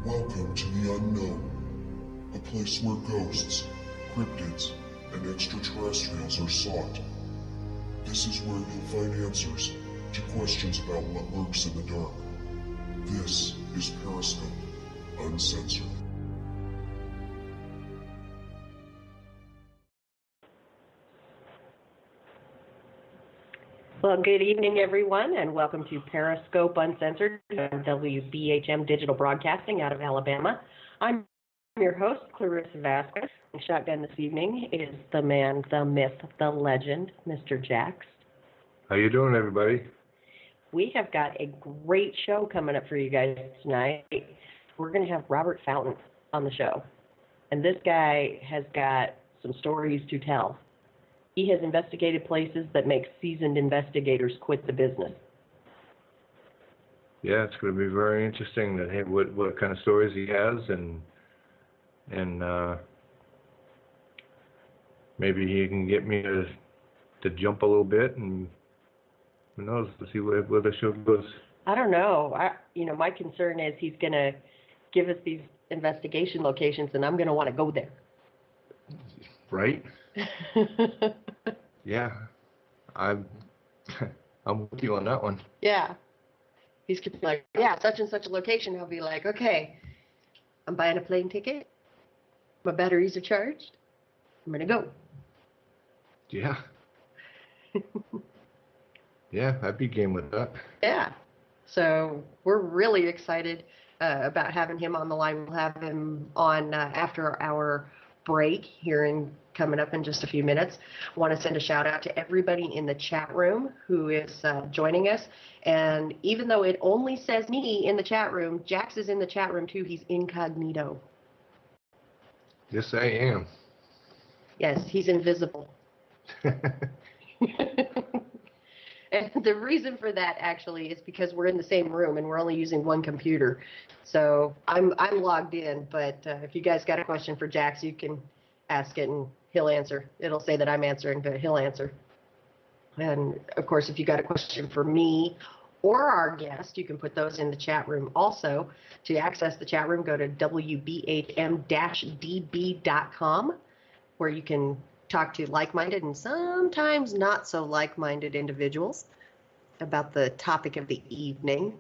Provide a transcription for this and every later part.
Welcome to the unknown, a place where ghosts, cryptids, and extraterrestrials are sought. This is where you'll find answers to questions about what lurks in the dark. This is Periscope, Uncensored. Well, good evening, everyone, and welcome to Periscope Uncensored, WBHM Digital Broadcasting out of Alabama. I'm your host, Clarissa Vasquez. Shotgun this evening is the man, the myth, the legend, Mr. Jax. How you doing, everybody? We have got a great show coming up for you guys tonight. We're going to have Robert Fountain on the show, and this guy has got some stories to tell. He has investigated places that make seasoned investigators quit the business. Yeah, it's going to be very interesting to hear what kind of stories he has, and maybe he can get me to jump a little bit, and who knows, to see where the show goes. I don't know. My concern is he's going to give us these investigation locations, and I'm going to want to go there. Right? Yeah, I'm with you on that one. Yeah, he's gonna be like, yeah, such and such a location. I'll be like, okay, I'm buying a plane ticket. My batteries are charged. I'm gonna go. Yeah. Yeah, I'd be game with that. Yeah. So we're really excited about having him on the line. We'll have him on after our break here coming up in just a few minutes. I want to send a shout out to everybody in the chat room who is joining us. And even though it only says me in the chat room, Jax is in the chat room too. He's incognito. Yes, I am. Yes, he's invisible. And the reason for that actually is because we're in the same room and we're only using one computer. So I'm logged in, but if you guys got a question for Jax, you can ask it and he'll answer. It'll say that I'm answering, but he'll answer. And of course, if you got a question for me or our guest, you can put those in the chat room. Also, to access the chat room, go to wbhm-db.com, where you can talk to like-minded and sometimes not so like-minded individuals about the topic of the evening.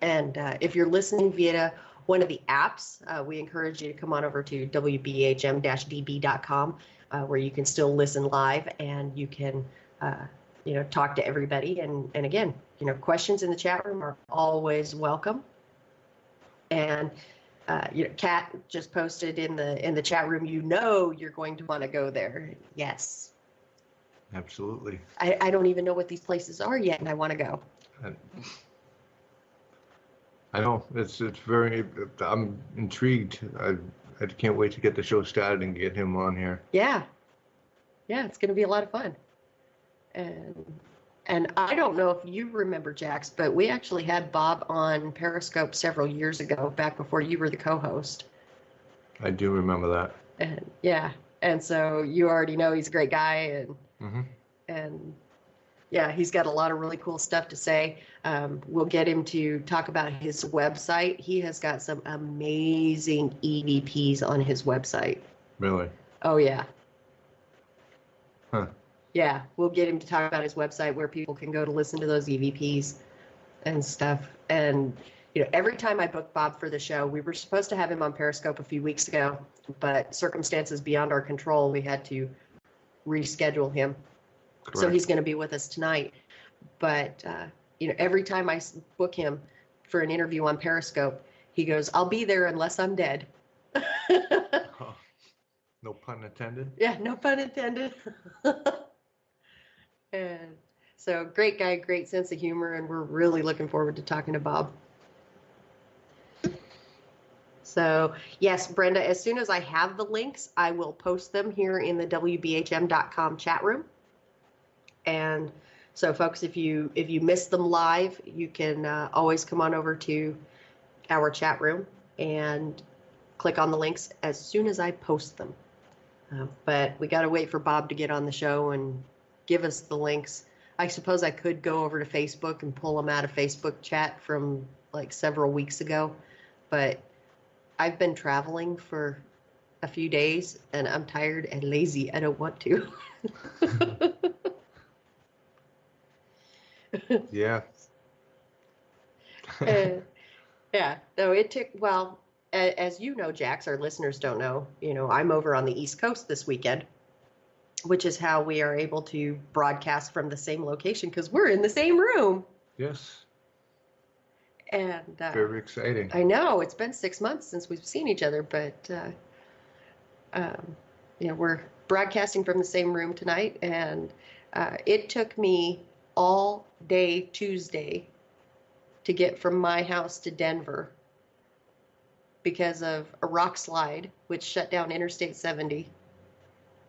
And if you're listening via one of the apps, we encourage you to come on over to wbhm-db.com, where you can still listen live and you can talk to everybody. And again, questions in the chat room are always welcome. And Kat just posted in the chat room, you're going to want to go there. Yes. Absolutely. I don't even know what these places are yet, and I want to go. I know. It's very, I'm intrigued. I can't wait to get the show started and get him on here. Yeah. Yeah, it's going to be a lot of fun. And I don't know if you remember, Jax, but we actually had Bob on Periscope several years ago, back before you were the co-host. I do remember that. And yeah, and so you already know he's a great guy, and yeah, he's got a lot of really cool stuff to say. We'll get him to talk about his website. He has got some amazing EVPs on his website. Really? Oh, yeah. Huh. Yeah, we'll get him to talk about his website where people can go to listen to those EVPs and stuff. And, every time I book Bob for the show, we were supposed to have him on Periscope a few weeks ago, but circumstances beyond our control, we had to reschedule him. Correct. So he's going to be with us tonight. But, every time I book him for an interview on Periscope, he goes, I'll be there unless I'm dead. Oh, no pun intended? Yeah, no pun intended. And so great guy, great sense of humor, and we're really looking forward to talking to Bob. So yes, Brenda, as soon as I have the links, I will post them here in the WBHM.com chat room. And so folks, if you miss them live, you can always come on over to our chat room and click on the links as soon as I post them. But we got to wait for Bob to get on the show and give us the links. I suppose I could go over to Facebook and pull them out of Facebook chat from like several weeks ago, but I've been traveling for a few days and I'm tired and lazy. I don't want to. Yeah. Yeah. No, it took, well, as you know, Jax, our listeners don't know, I'm over on the East Coast this weekend, which is how we are able to broadcast from the same location because we're in the same room. Yes. And Very exciting. I know it's been 6 months since we've seen each other, but we're broadcasting from the same room tonight, and it took me all day Tuesday to get from my house to Denver because of a rock slide, which shut down Interstate 70,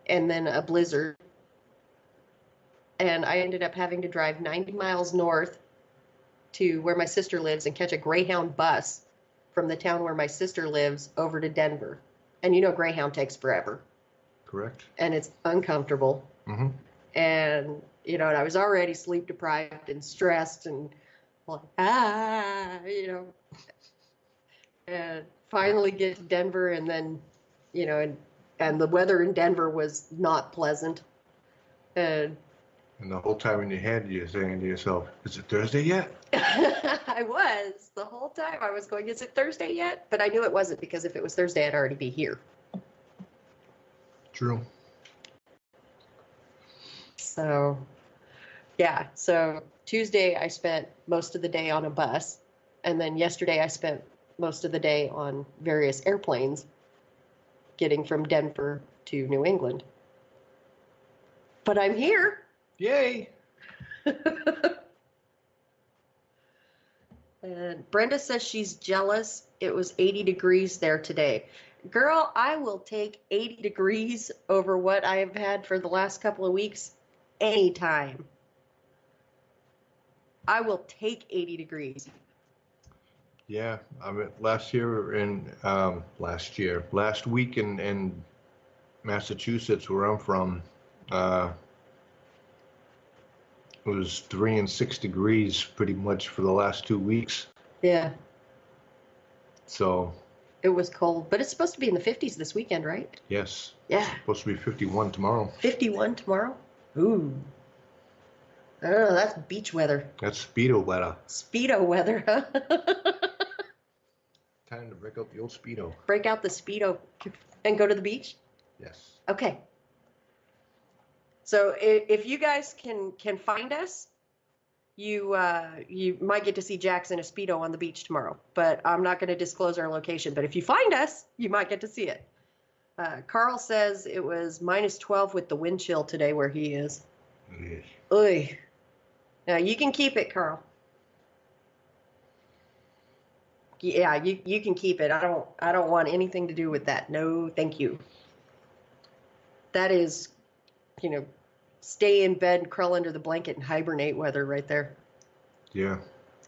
and then a blizzard. And I ended up having to drive 90 miles north to where my sister lives and catch a Greyhound bus from the town where my sister lives over to Denver. And Greyhound takes forever. Correct. And it's uncomfortable. Mm-hmm. And, and I was already sleep deprived and stressed and like, and finally get to Denver. And then, and the weather in Denver was not pleasant. And the whole time in your head, you're saying to yourself, is it Thursday yet? I was. The whole time I was going, is it Thursday yet? But I knew it wasn't because if it was Thursday, I'd already be here. True. So, yeah. So Tuesday, I spent most of the day on a bus. And then yesterday, I spent most of the day on various airplanes getting from Denver to New England. But I'm here. Yay. And Brenda says she's jealous. It was 80 degrees there today. Girl, I will take 80 degrees over what I have had for the last couple of weeks anytime. I will take 80 degrees. Yeah, I mean, last week in Massachusetts, where I'm from, it was 3 and 6 degrees pretty much for the last 2 weeks. Yeah. So. It was cold, but it's supposed to be in the 50s this weekend, right? Yes. Yeah. It's supposed to be 51 tomorrow. 51 tomorrow? Ooh. I don't know, that's beach weather. That's Speedo weather. Speedo weather, huh? Time to break out the old Speedo. Break out the Speedo and go to the beach? Yes. Okay. So if you guys can find us, you might get to see Jax in a Speedo on the beach tomorrow. But I'm not going to disclose our location. But if you find us, you might get to see it. Carl says it was -12 with the wind chill today where he is. Yes. Oy. Now you can keep it, Carl. Yeah, you can keep it. I don't want anything to do with that. No, thank you. That is, stay in bed, crawl under the blanket, and hibernate weather right there. Yeah,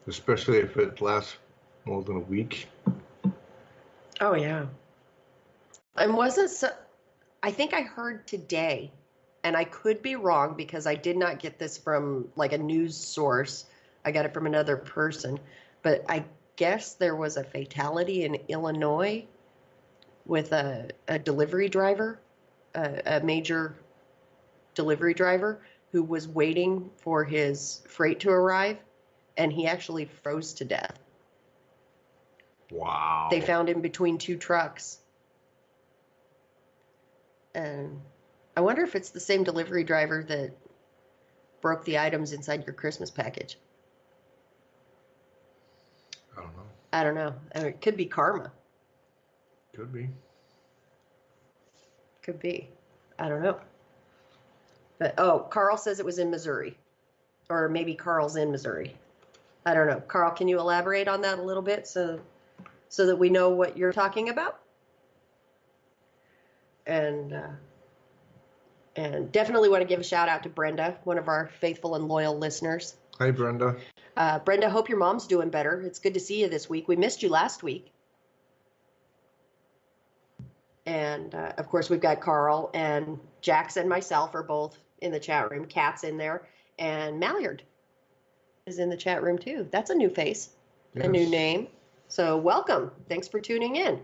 especially if it lasts more than a week. Oh, yeah. And I think I heard today, and I could be wrong because I did not get this from like a news source. I got it from another person. But I guess there was a fatality in Illinois with a delivery driver, a major delivery driver who was waiting for his freight to arrive, and he actually froze to death. Wow. They found him between two trucks. And I wonder if it's the same delivery driver that broke the items inside your Christmas package. I don't know. I mean, it could be karma. Could be. Could be. I don't know. But, Carl says it was in Missouri. Or maybe Carl's in Missouri. I don't know. Carl, can you elaborate on that a little bit so that we know what you're talking about? And definitely want to give a shout out to Brenda, one of our faithful and loyal listeners. Hi, Brenda. Brenda, hope your mom's doing better. It's good to see you this week. We missed you last week. And, of course, we've got Carl and Jax and myself are both in the chat room. Kat's in there. And Malliard is in the chat room, too. That's a new face, Yes. a new name. So welcome. Thanks for tuning in.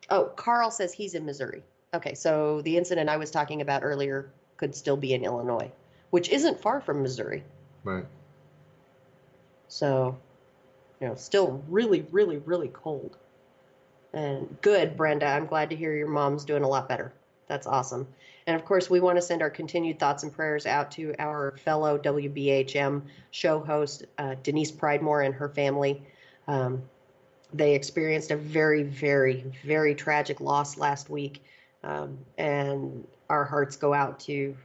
Oh, Carl says he's in Missouri. Okay, so the incident I was talking about earlier could still be in Illinois, which isn't far from Missouri. Right. So, still really, really, really cold. And good, Brenda. I'm glad to hear your mom's doing a lot better. That's awesome. And of course, we want to send our continued thoughts and prayers out to our fellow WBHM show host, Denise Pridemore, and her family. They experienced a very, very, very tragic loss last week. And our hearts go out to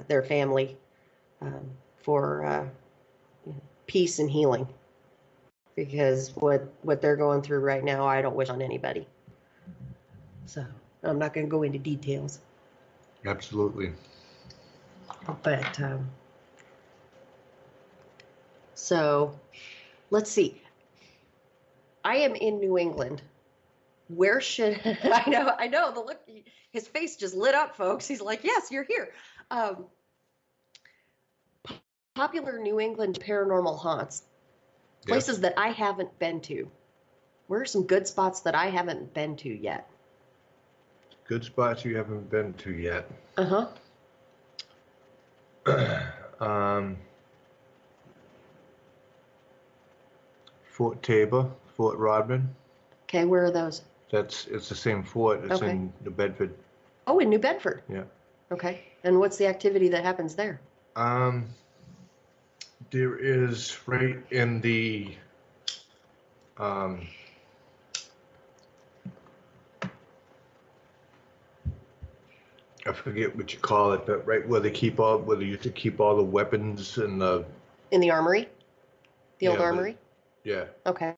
their family for peace and healing. Because what they're going through right now, I don't wish on anybody. So I'm not going to go into details. Absolutely. But so let's see. I am in New England. Where should I know the look? His face just lit up, folks. He's like, "Yes, you're here." Popular New England paranormal haunts. Places that I haven't been to. Where are some good spots that I haven't been to yet? Good spots you haven't been to yet. Uh-huh. Fort Tabor, Fort Rodman. Okay, where are those? It's the same fort. It's Okay. in New Bedford. Oh, in New Bedford. Yeah. Okay. And what's the activity that happens there? There is right in the I forget what you call it, but right where they used to keep all the weapons and the In the armory? The old Yeah, armory? yeah. Okay.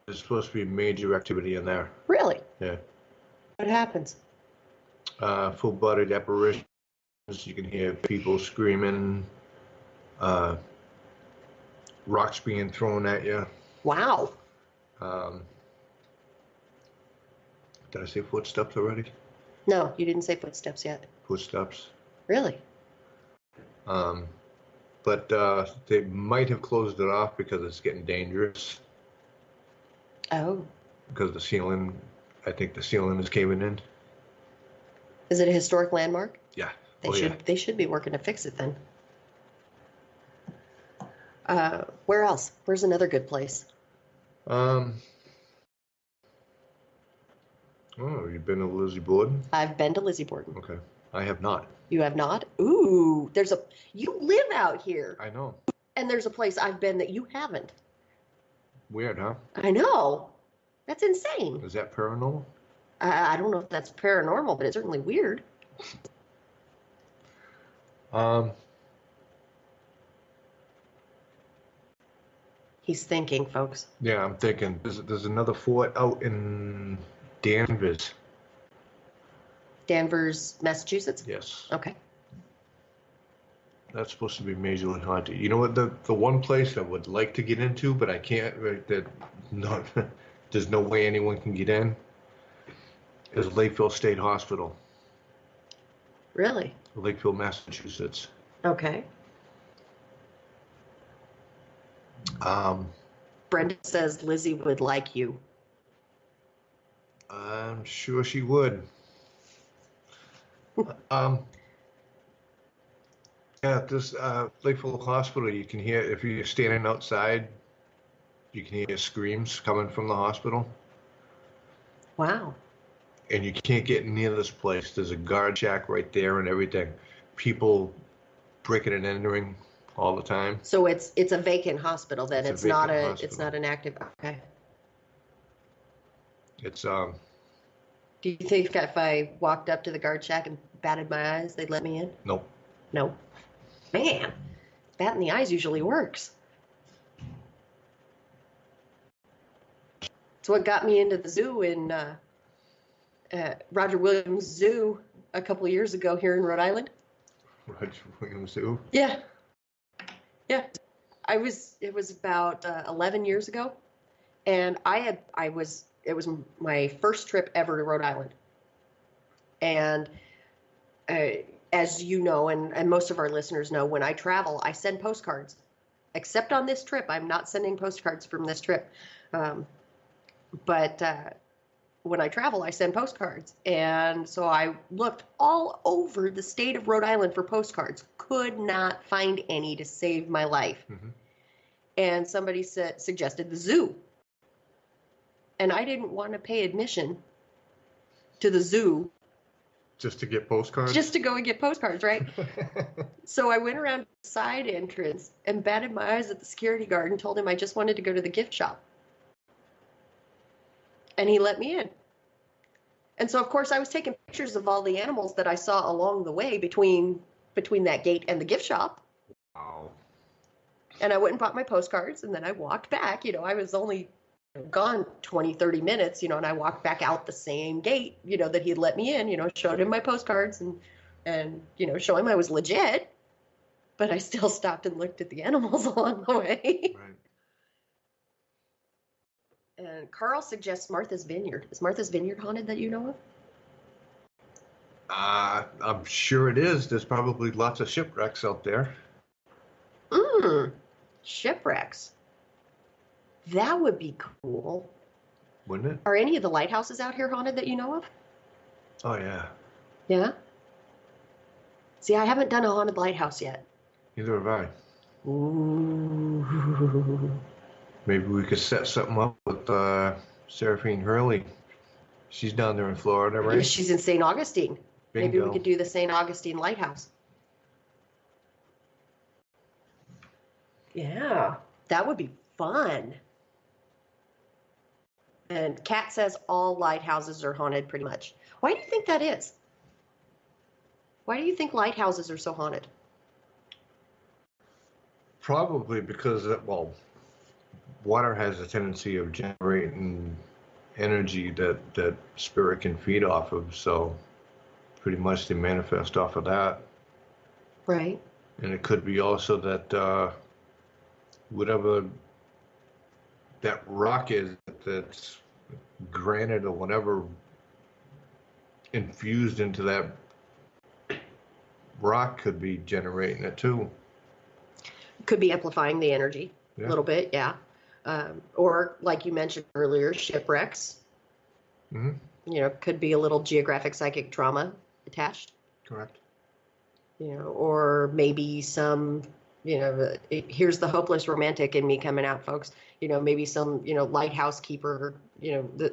There's supposed to be major activity in there. Really? Yeah. What happens? Full-bodied apparitions. You can hear people screaming, rocks being thrown at you. Wow. Did I say footsteps already? No, you didn't say footsteps yet. Footsteps. Really? But they might have closed it off because it's getting dangerous. Oh. Because I think the ceiling is caving in. Is it a historic landmark? Yeah. They should be working to fix it then. Where else? Where's another good place? Oh, you've been to Lizzie Borden? I've been to Lizzie Borden. Okay. I have not. You have not? Ooh, you live out here. I know. And there's a place I've been that you haven't. Weird, huh? I know. That's insane. Is that paranormal? I don't know if that's paranormal, but it's certainly weird. He's thinking, folks. Yeah, I'm thinking. There's another fort out in Danvers. Danvers, Massachusetts? Yes. Okay. That's supposed to be majorly haunted. You know what? The one place I would like to get into, but I can't. There's no way anyone can get in. Is Lakeville State Hospital. Really? Lakeville, Massachusetts. Okay. Brenda says Lizzie would like you. I'm sure she would. Yeah, this Lakeville Hospital, you can hear, if you're standing outside, you can hear screams coming from the hospital. Wow. And you can't get near this place. There's a guard shack right there and everything. People breaking and entering all the time. So it's a vacant hospital then. It's It's a not vacant it's not an active. Okay. It's Do you think if I walked up to the guard shack and batted my eyes, they'd let me in? nope. No. Man, batting the eyes usually works. It's what got me into the zoo in Roger Williams Zoo a couple of years ago here in Rhode Island. Roger Williams Zoo. Yeah. Yeah. It was about 11 years ago. And it was my first trip ever to Rhode Island. And as you know, and most of our listeners know, when I travel, I send postcards. Except on this trip, I'm not sending postcards from this trip. But when I travel, I send postcards. And so I looked all over the state of Rhode Island for postcards, could not find any to save my life. Mm-hmm. And somebody suggested the zoo. And I didn't want to pay admission to the zoo. Just to get postcards? Just to go and get postcards, right? So I went around the side entrance and batted my eyes at the security guard and told him I just wanted to go to the gift shop. And he let me in. And so, of course, I was taking pictures of all the animals that I saw along the way between that gate and the gift shop. Wow. And I went and bought my postcards, and then I walked back. I was only gone 20, 30 minutes, and I walked back out the same gate, that he'd let me in, showed him my postcards and show him I was legit. But I still stopped and looked at the animals along the way. Right. And Carl suggests Martha's Vineyard. Is Martha's Vineyard haunted that you know of? I'm sure it is. There's probably lots of shipwrecks out there. Shipwrecks. That would be cool. Wouldn't it? Are any of the lighthouses out here haunted that you know of? Oh, yeah. Yeah? See, I haven't done a haunted lighthouse yet. Neither have I. Ooh. Maybe we could set something up with Seraphine Hurley. She's down there in Florida, right? She's in St. Augustine. Bingo. Maybe we could do the St. Augustine Lighthouse. Yeah, that would be fun. And Kat says all lighthouses are haunted pretty much. Why do you think that is? Why do you think lighthouses are so haunted? Probably because, water has a tendency of generating energy that spirit can feed off of, so pretty much they manifest off of that. Right. And it could be also that whatever that rock is that's granite or whatever infused into that rock could be generating it too. Could be amplifying the energy a little bit, yeah. Or like you mentioned earlier, shipwrecks. Mm-hmm. Could be a little geographic psychic trauma attached. Correct. Or maybe some, here's the hopeless romantic in me coming out, folks. Maybe some, lighthouse keeper,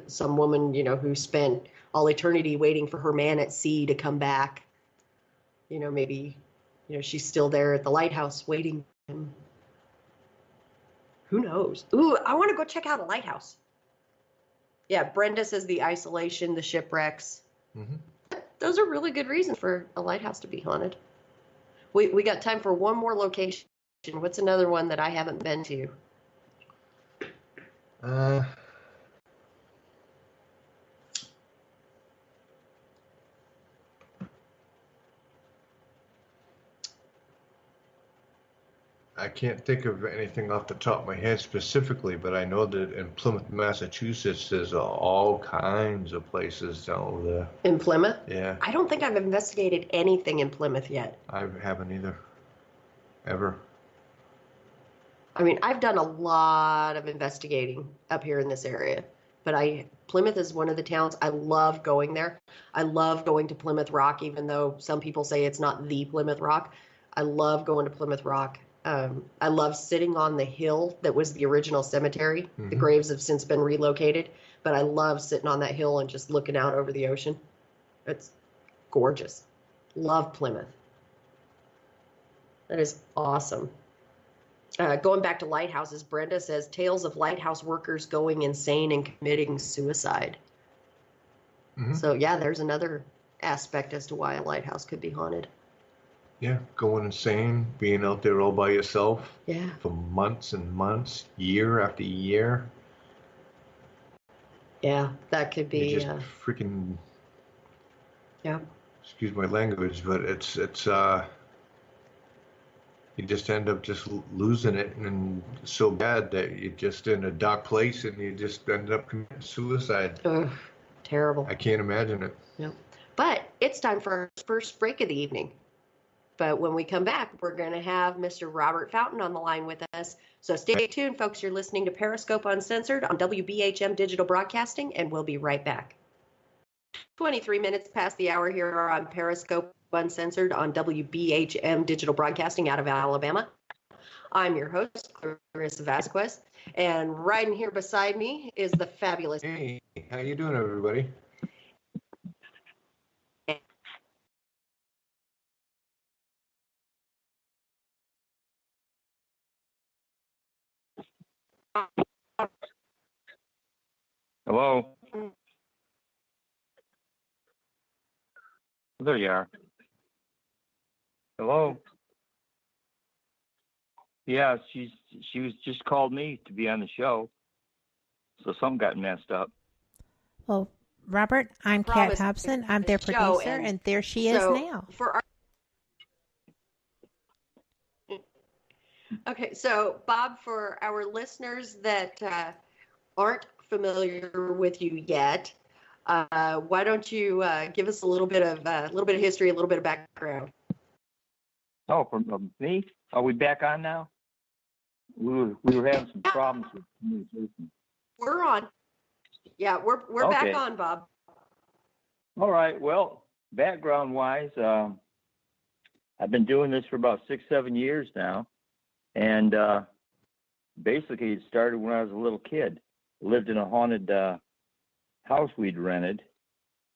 some woman, who spent all eternity waiting for her man at sea to come back. Maybe, she's still there at the lighthouse waiting for him. Who knows? Ooh, I want to go check out a lighthouse. Yeah, Brenda says the isolation, the shipwrecks. Mm-hmm. Those are really good reasons for a lighthouse to be haunted. We got time for one more location. What's another one that I haven't been to? I can't think of anything off the top of my head specifically, but I know that in Plymouth, Massachusetts, there's all kinds of places down over there. In Plymouth? Yeah. I don't think I've investigated anything in Plymouth yet. I haven't either. Ever. I mean, I've done a lot of investigating up here in this area, but Plymouth is one of the towns. I love going there. I love going to Plymouth Rock, even though some people say it's not the Plymouth Rock. I love going to Plymouth Rock. I love sitting on the hill that was the original cemetery. Mm-hmm. The graves have since been relocated, but I love sitting on that hill and just looking out over the ocean. It's gorgeous. Love Plymouth. That is awesome. Going back to lighthouses, Brenda says tales of lighthouse workers going insane and committing suicide. Mm-hmm. So yeah, there's another aspect as to why a lighthouse could be haunted. Yeah, going insane, being out there all by yourself. Yeah. For months and months, year after year. Yeah, that could be. You just freaking. Yeah. Excuse my language, but it's you just end up just losing it, and so bad that you're just in a dark place and you just end up committing suicide. Ugh, terrible. I can't imagine it. Yeah. But it's time for our first break of the evening. But when we come back, we're going to have Mr. Robert Fountain on the line with us. So stay tuned, folks. You're listening to Periscope Uncensored on WBHM Digital Broadcasting, and we'll be right back. 23 minutes past the hour here on Periscope Uncensored on WBHM Digital Broadcasting out of Alabama. I'm your host, Clarissa Vasquez, and riding here beside me is the fabulous... Hey, how you doing, everybody? Hello? There you are. Hello? Yeah, she was just called me to be on the show, so something got messed up. Well, Robert, I'm Kat Hobson. I'm their producer, and there she is now. Okay, so Bob, for our listeners that aren't familiar with you yet, why don't you give us a little bit of history, a little bit of background? Oh, from me? Are we back on now? We were having some problems with communication. We're on. Yeah, we're Okay. back on, Bob. All right. Well, background-wise, I've been doing this for about 6-7 years now, and basically it started when I was a little kid. Lived in a haunted house we'd rented,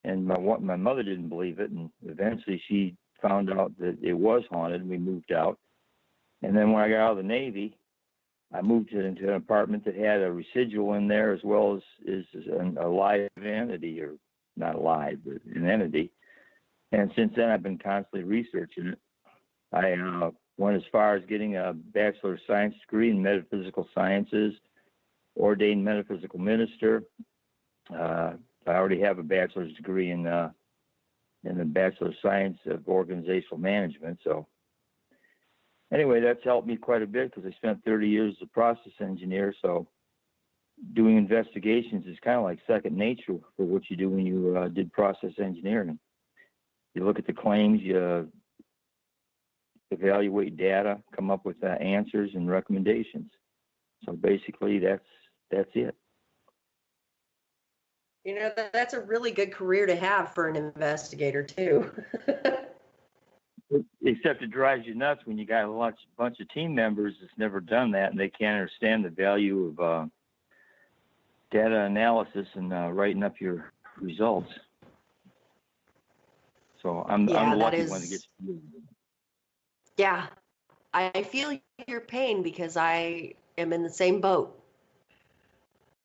and my mother didn't believe it, and eventually she found out that it was haunted, and we moved out. And then when I got out of the Navy, I moved into an apartment that had a residual in there as well as a live entity, or not alive, but an entity. And since then, I've been constantly researching it. I went as far as getting a Bachelor of Science degree in Metaphysical Sciences, ordained metaphysical minister. I already have a bachelor's degree in the Bachelor of Science of Organizational Management. So anyway, that's helped me quite a bit because I spent 30 years as a process engineer. So doing investigations is kind of like second nature for what you do when you did process engineering. You look at the claims, you evaluate data, come up with answers and recommendations. So basically, that's it. You know, that's a really good career to have for an investigator, too. Except it drives you nuts when you got a bunch of team members that's never done that, and they can't understand the value of data analysis and writing up your results. So I'm the lucky one that gets to do it. Yeah, I feel your pain because I am in the same boat.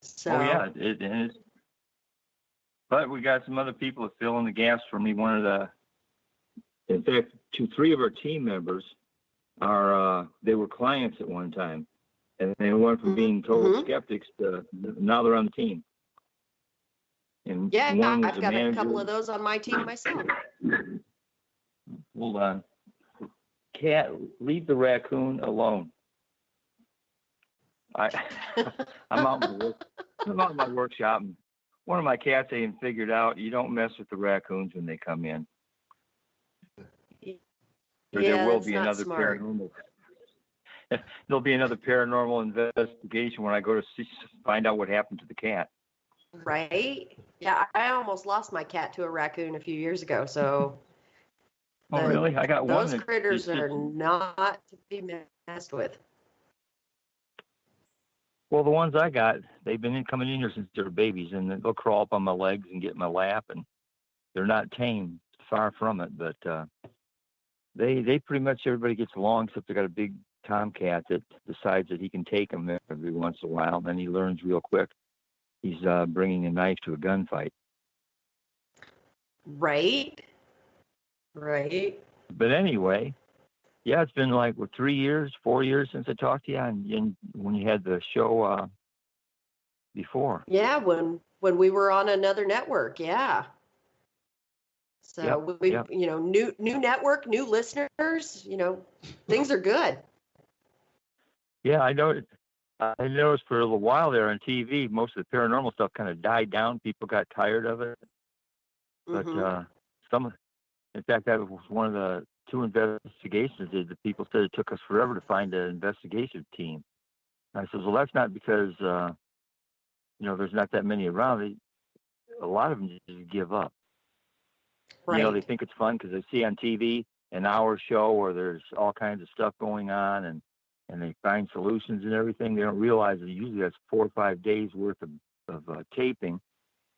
So. Oh yeah, it is. But we got some other people that fill in the gaps for me. In fact, 3 of our team members they were clients at one time, and they went from being total skeptics to now they're on the team. And yeah, one was I've got manager. A couple of those on my team myself. Hold on. Cat, leave the raccoon alone. I'm out in my workshop, and one of my cats even figured out you don't mess with the raccoons when they come in. There will be another paranormal. There'll be another paranormal investigation when I go to find out what happened to the cat. Right? Yeah, I almost lost my cat to a raccoon a few years ago. So. Oh, really? I got one. Those critters are not to be messed with. Well, the ones I got, they've been coming in here since they're babies, and they'll crawl up on my legs and get in my lap, and they're not tame, far from it, but they pretty much everybody gets along, except they got a big tomcat that decides that he can take them every once in a while, and then he learns real quick. He's bringing a knife to a gunfight. Right. But anyway, yeah, it's been like 4 years since I talked to you, and when you had the show before. Yeah, when we were on another network, yeah. So yep. You know, new network, new listeners, you know, things are good. Yeah, I noticed for a little while there on TV, most of the paranormal stuff kind of died down. People got tired of it. But in fact, that was one of the 2 investigations, the people said it took us forever to find an investigation team. And I said, well, that's not because, there's not that many around. A lot of them just give up. Right. They think it's fun because they see on TV an hour show where there's all kinds of stuff going on and they find solutions and everything. They don't realize that usually that's 4 or 5 days worth of taping,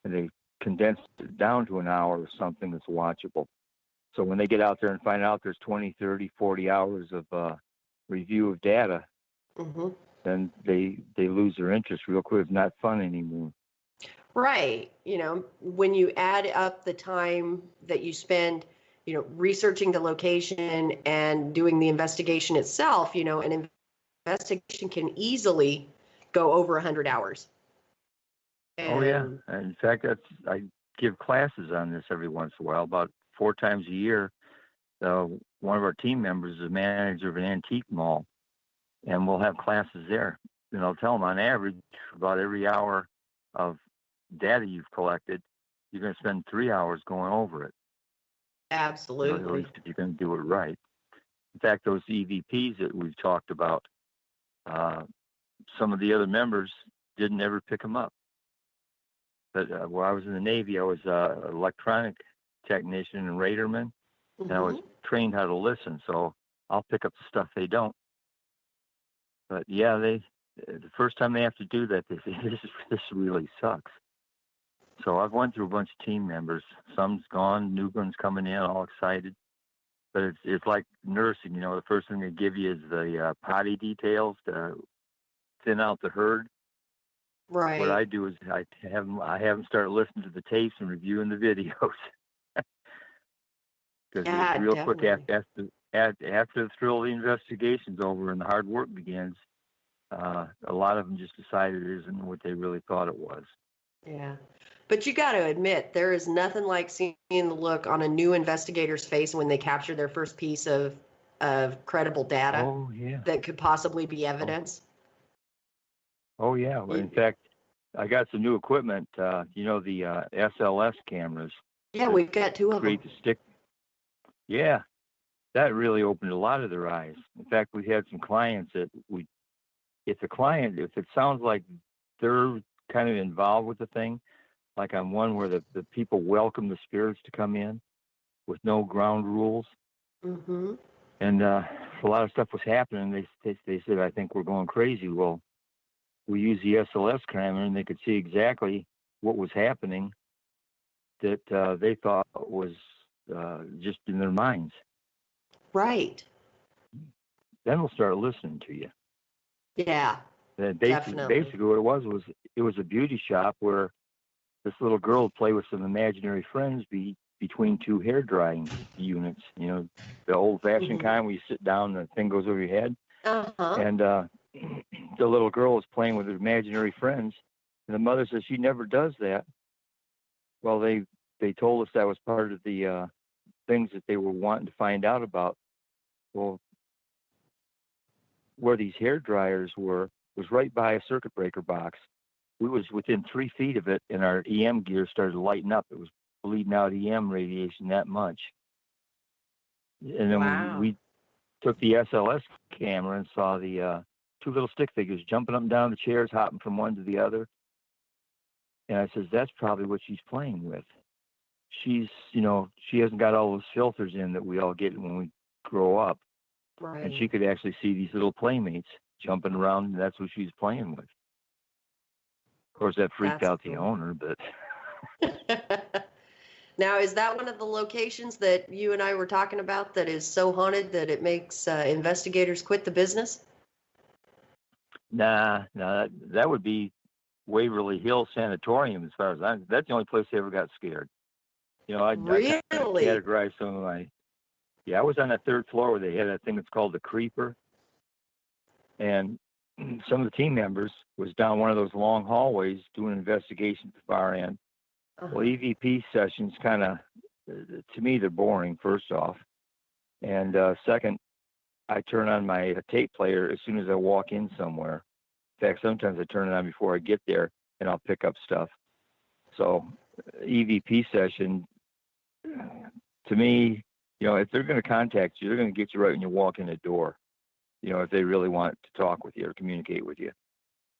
and they condense it down to an hour or something that's watchable. So when they get out there and find out there's 20, 30, 40 hours of review of data, then they lose their interest real quick. It's not fun anymore. Right. When you add up the time that you spend, researching the location and doing the investigation itself, an investigation can easily go over 100 hours. Oh, yeah. In fact, I give classes on this every once in a while, about 4 times a year. One of our team members is a manager of an antique mall, and we'll have classes there. And I'll tell them on average, about every hour of data you've collected, you're going to spend 3 hours going over it. Absolutely. At least if you're going to do it right. In fact, those EVPs that we've talked about, some of the other members didn't ever pick them up. But while I was in the Navy, I was an electronic technician and radarman, and I was trained how to listen. So I'll pick up the stuff they don't. But yeah, the first time they have to do that, they say, this really sucks. So I've went through a bunch of team members. Some's gone, new ones coming in, all excited. But it's like nursing, the first thing they give you is the potty details to thin out the herd. Right. What I do is I have them start listening to the tapes and reviewing the videos. Because it's real quick after the thrill of the investigation's over and the hard work begins. A lot of them just decided it isn't what they really thought it was. Yeah. But you got to admit, there is nothing like seeing the look on a new investigator's face when they capture their first piece of credible data that could possibly be evidence. Oh, yeah. Well, in fact, I got some new equipment, the SLS cameras. Yeah, we've got 2 of them. The stick. Yeah, that really opened a lot of their eyes. In fact, we had some clients that if it sounds like they're kind of involved with the thing, like on one where the people welcome the spirits to come in with no ground rules. And a lot of stuff was happening. They said, I think we're going crazy. Well, we used the SLS camera, and they could see exactly what was happening that they thought was just in their minds. Right. Then we'll start listening to you. Yeah, basically what it was a beauty shop where this little girl would play with some imaginary friends between 2 hair drying units. The old-fashioned kind where you sit down and the thing goes over your head. And the little girl was playing with her imaginary friends, and the mother says she never does that. Well, they told us that was part of the things that they were wanting to find out about. Well, where these hair dryers was right by a circuit breaker box. We was within 3 feet of it, and our EM gear started lighting up. It was bleeding out EM radiation that much. And then we took the SLS camera and saw the 2 little stick figures jumping up and down the chairs, hopping from one to the other. And I says, that's probably what she's playing with. She's, she hasn't got all those filters in that we all get when we grow up. Right. And she could actually see these little playmates jumping around, and that's what she's playing with. Of course, that freaked out the owner, but... Now, is that one of the locations that you and I were talking about that is so haunted that it makes investigators quit the business? Nah, that would be Waverly Hill Sanatorium as far as that's the only place I ever got scared. I categorize some of my... Yeah, I was on that 3rd floor where they had that thing that's called the creeper. And some of the team members was down one of those long hallways doing an investigation at the far end. Well, EVP sessions kind of, to me, they're boring, first off. And second, I turn on my tape player as soon as I walk in somewhere. In fact, sometimes I turn it on before I get there, and I'll pick up stuff. So EVP session, to me, if they're going to contact you, they're going to get you right when you walk in the door. If they really want to talk with you or communicate with you.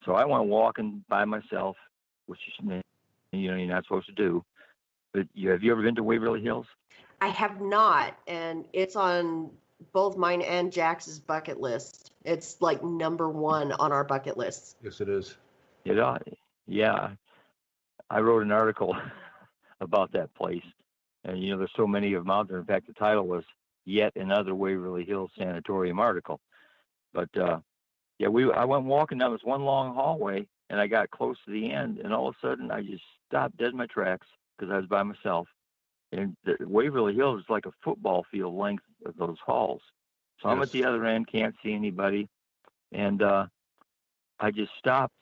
So I went walking by myself, which you're not supposed to do. But have you ever been to Waverly Hills? I have not, and it's on both mine and Jax's bucket list. It's like number one on our bucket lists. Yes, it is. Yeah. I wrote an article about that place, and there's so many of them out there. In fact, the title was "Yet Another Waverly Hills Sanatorium Article." But I went walking down this one long hallway, and I got close to the end, and all of a sudden I just stopped dead in my tracks because I was by myself. And Waverly Hills is like a football field length of those halls. So I'm at the other end, can't see anybody, and I just stopped.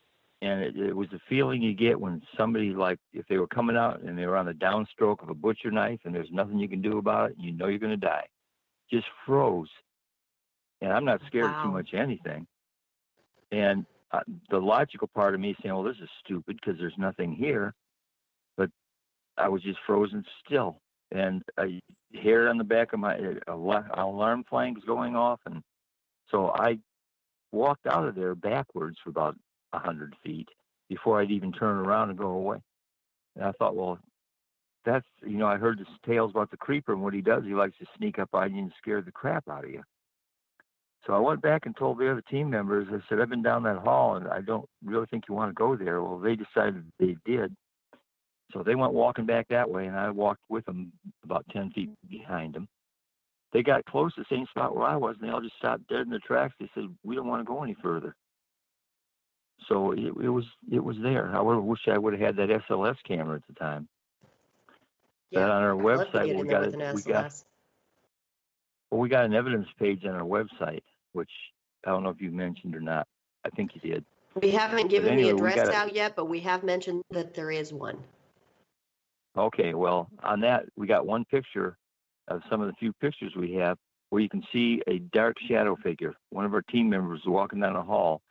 And it was the feeling you get when somebody, like, if they were coming out and they were on the downstroke of a butcher knife and there's nothing you can do about it, and you're going to die. Just froze. And I'm not scared of too much anything. And the logical part of me is saying, well, this is stupid because there's nothing here. But I was just frozen still. And hair on the back of my alarm flank was going off. And so I walked out of there backwards for about 100 feet before I'd even turn around and go away. And I thought, well, that's, I heard the tales about the creeper, and what he does, he likes to sneak up on you and scare the crap out of you. So I went back and told the other team members, I said, I've been down that hall, and I don't really think you want to go there. Well, they decided they did. So they went walking back that way, and I walked with them about 10 feet behind them. They got close to the same spot where I was, and they all just stopped dead in their tracks. They said, we don't want to go any further. So it was there. I wish I would have had that SLS camera at the time. Yeah, but on our website, we got an evidence page on our website, which I don't know if you mentioned or not. I think you did. We haven't given the address out yet, but we have mentioned that there is one. Okay, well, on that, we got one picture of some of the few pictures we have where you can see a dark shadow figure. One of our team members is walking down a hall,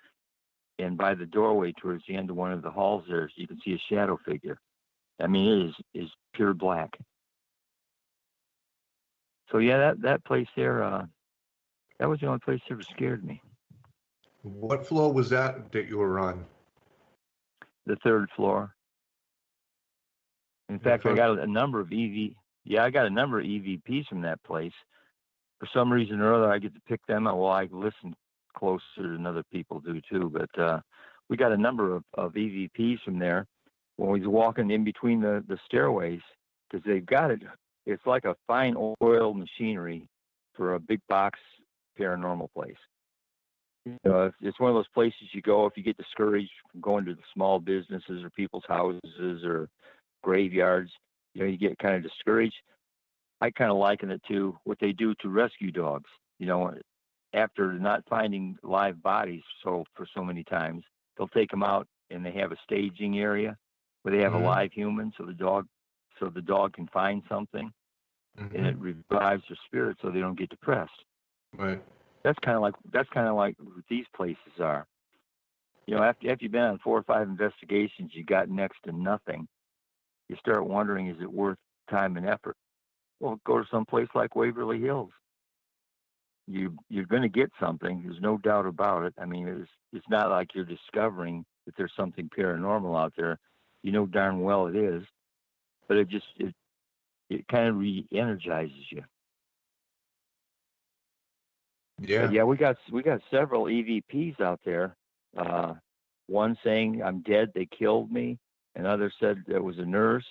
and by the doorway towards the end of one of the halls there, you can see a shadow figure. I mean, it is pure black. So yeah, that place there, that was the only place that ever scared me. What floor was that you were on? The third floor. In fact, I got a number of EVPs from that place. For some reason or other, I get to pick them out. Well, I listen closer than other people do too, but we got a number of EVPs from there when we was walking in between the stairways, because they've got it. It's like a fine oil machinery for a big box paranormal place. It's one of those places you go if you get discouraged from going to the small businesses or people's houses or graveyards. You get kind of discouraged. I kind of liken it to what they do to rescue dogs. After not finding live bodies for so many times, they'll take them out and they have a staging area where they have a live human, so the dog can find something, and it revives their spirit so they don't get depressed. Right. That's kind of like what these places are. After you've been on 4 or 5 investigations, you got next to nothing. You start wondering, is it worth time and effort? Well, go to some place like Waverly Hills. You're going to get something. There's no doubt about it. I mean, it's not like you're discovering that there's something paranormal out there. You know darn well it is, but it kind of re-energizes you. Yeah. But yeah, we got several EVPs out there. One saying I'm dead, they killed me. Another said there was a nurse.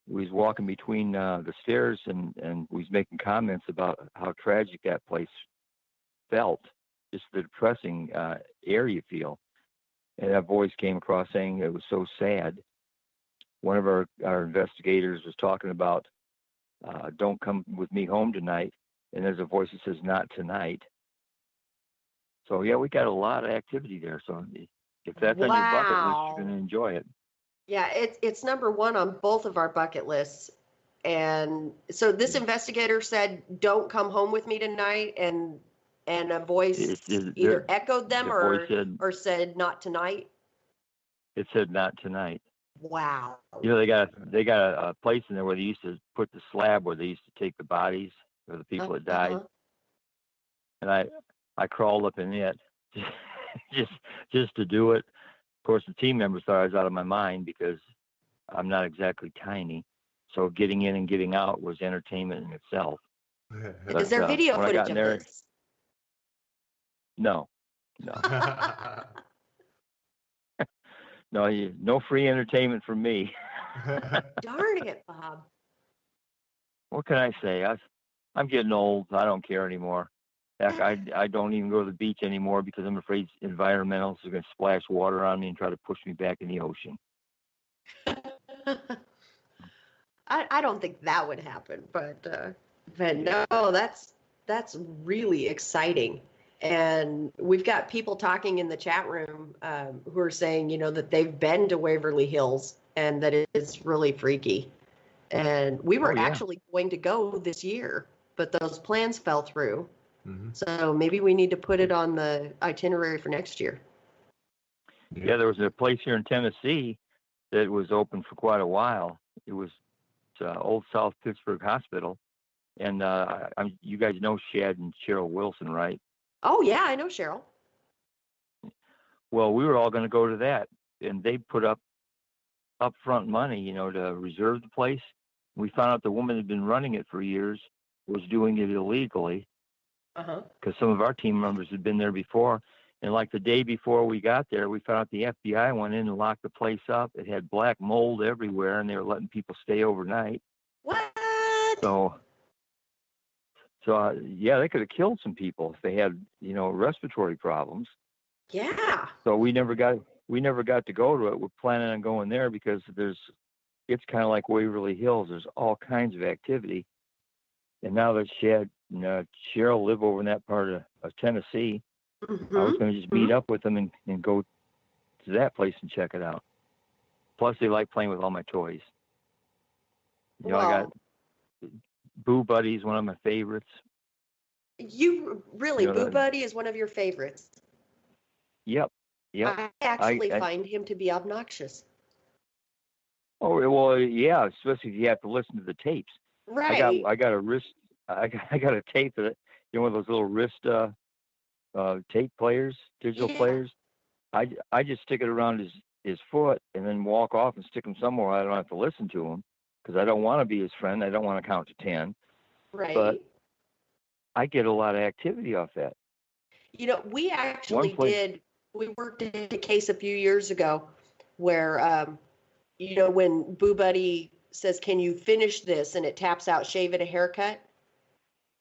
We was walking between the stairs and we was making comments about how tragic that place felt, just the depressing air you feel. And that voice came across saying it was so sad. One of our investigators was talking about, don't come with me home tonight. And there's a voice that says, not tonight. So yeah, we got a lot of activity there. So if that's on your bucket list, you're going to enjoy it. Yeah, it's number one on both of our bucket lists. And so this investigator said, don't come home with me tonight. And a voice either echoed them or said, not tonight. It said, not tonight. Wow. They got a place in there where they used to put the slab where they used to take the bodies or the people that died, and I crawled up in it just to do it. Of course, the team members thought I was out of my mind because I'm not exactly tiny. So getting in and getting out was entertainment in itself. But, is there video footage of this? No. No free entertainment from me. Darn it, Bob. What can I say? I'm getting old. I don't care anymore. Heck, I don't even go to the beach anymore because I'm afraid environmentalists are going to splash water on me and try to push me back in the ocean. I don't think that would happen, but no, that's really exciting. And we've got people talking in the chat room who are saying, that they've been to Waverly Hills and that it's really freaky. And we were actually going to go this year, but those plans fell through. Mm-hmm. So maybe we need to put it on the itinerary for next year. Yeah, there was a place here in Tennessee that was open for quite a while. It was Old South Pittsburgh Hospital. And you guys know Shad and Cheryl Wilson, right? Oh, yeah, I know Cheryl. Well, we were all going to go to that, and they put up upfront money, to reserve the place. We found out the woman that had been running it for years was doing it illegally because some of our team members had been there before. And like the day before we got there, we found out the FBI went in and locked the place up. It had black mold everywhere, and they were letting people stay overnight. What? So yeah, they could have killed some people if they had, respiratory problems. Yeah. So we never got to go to it. We're planning on going there because it's kind of like Waverly Hills. There's all kinds of activity. And now that Shad and Cheryl live over in that part of Tennessee, I was going to just meet up with them and go to that place and check it out. Plus, they like playing with all my toys. I got Boo Buddy is one of my favorites. Boo Buddy is one of your favorites? Yep. I actually find him to be obnoxious. Oh, well, yeah, especially if you have to listen to the tapes. Right. I got a tape that, one of those little wrist tape players, digital players. I just stick it around his foot and then walk off and stick him somewhere I don't have to listen to him because I don't want to be his friend. I don't want to count to 10. Right. But I get a lot of activity off that. We actually did. We worked in a case a few years ago where, when Boo Buddy says, "Can you finish this?" and it taps out, "Shave it a haircut."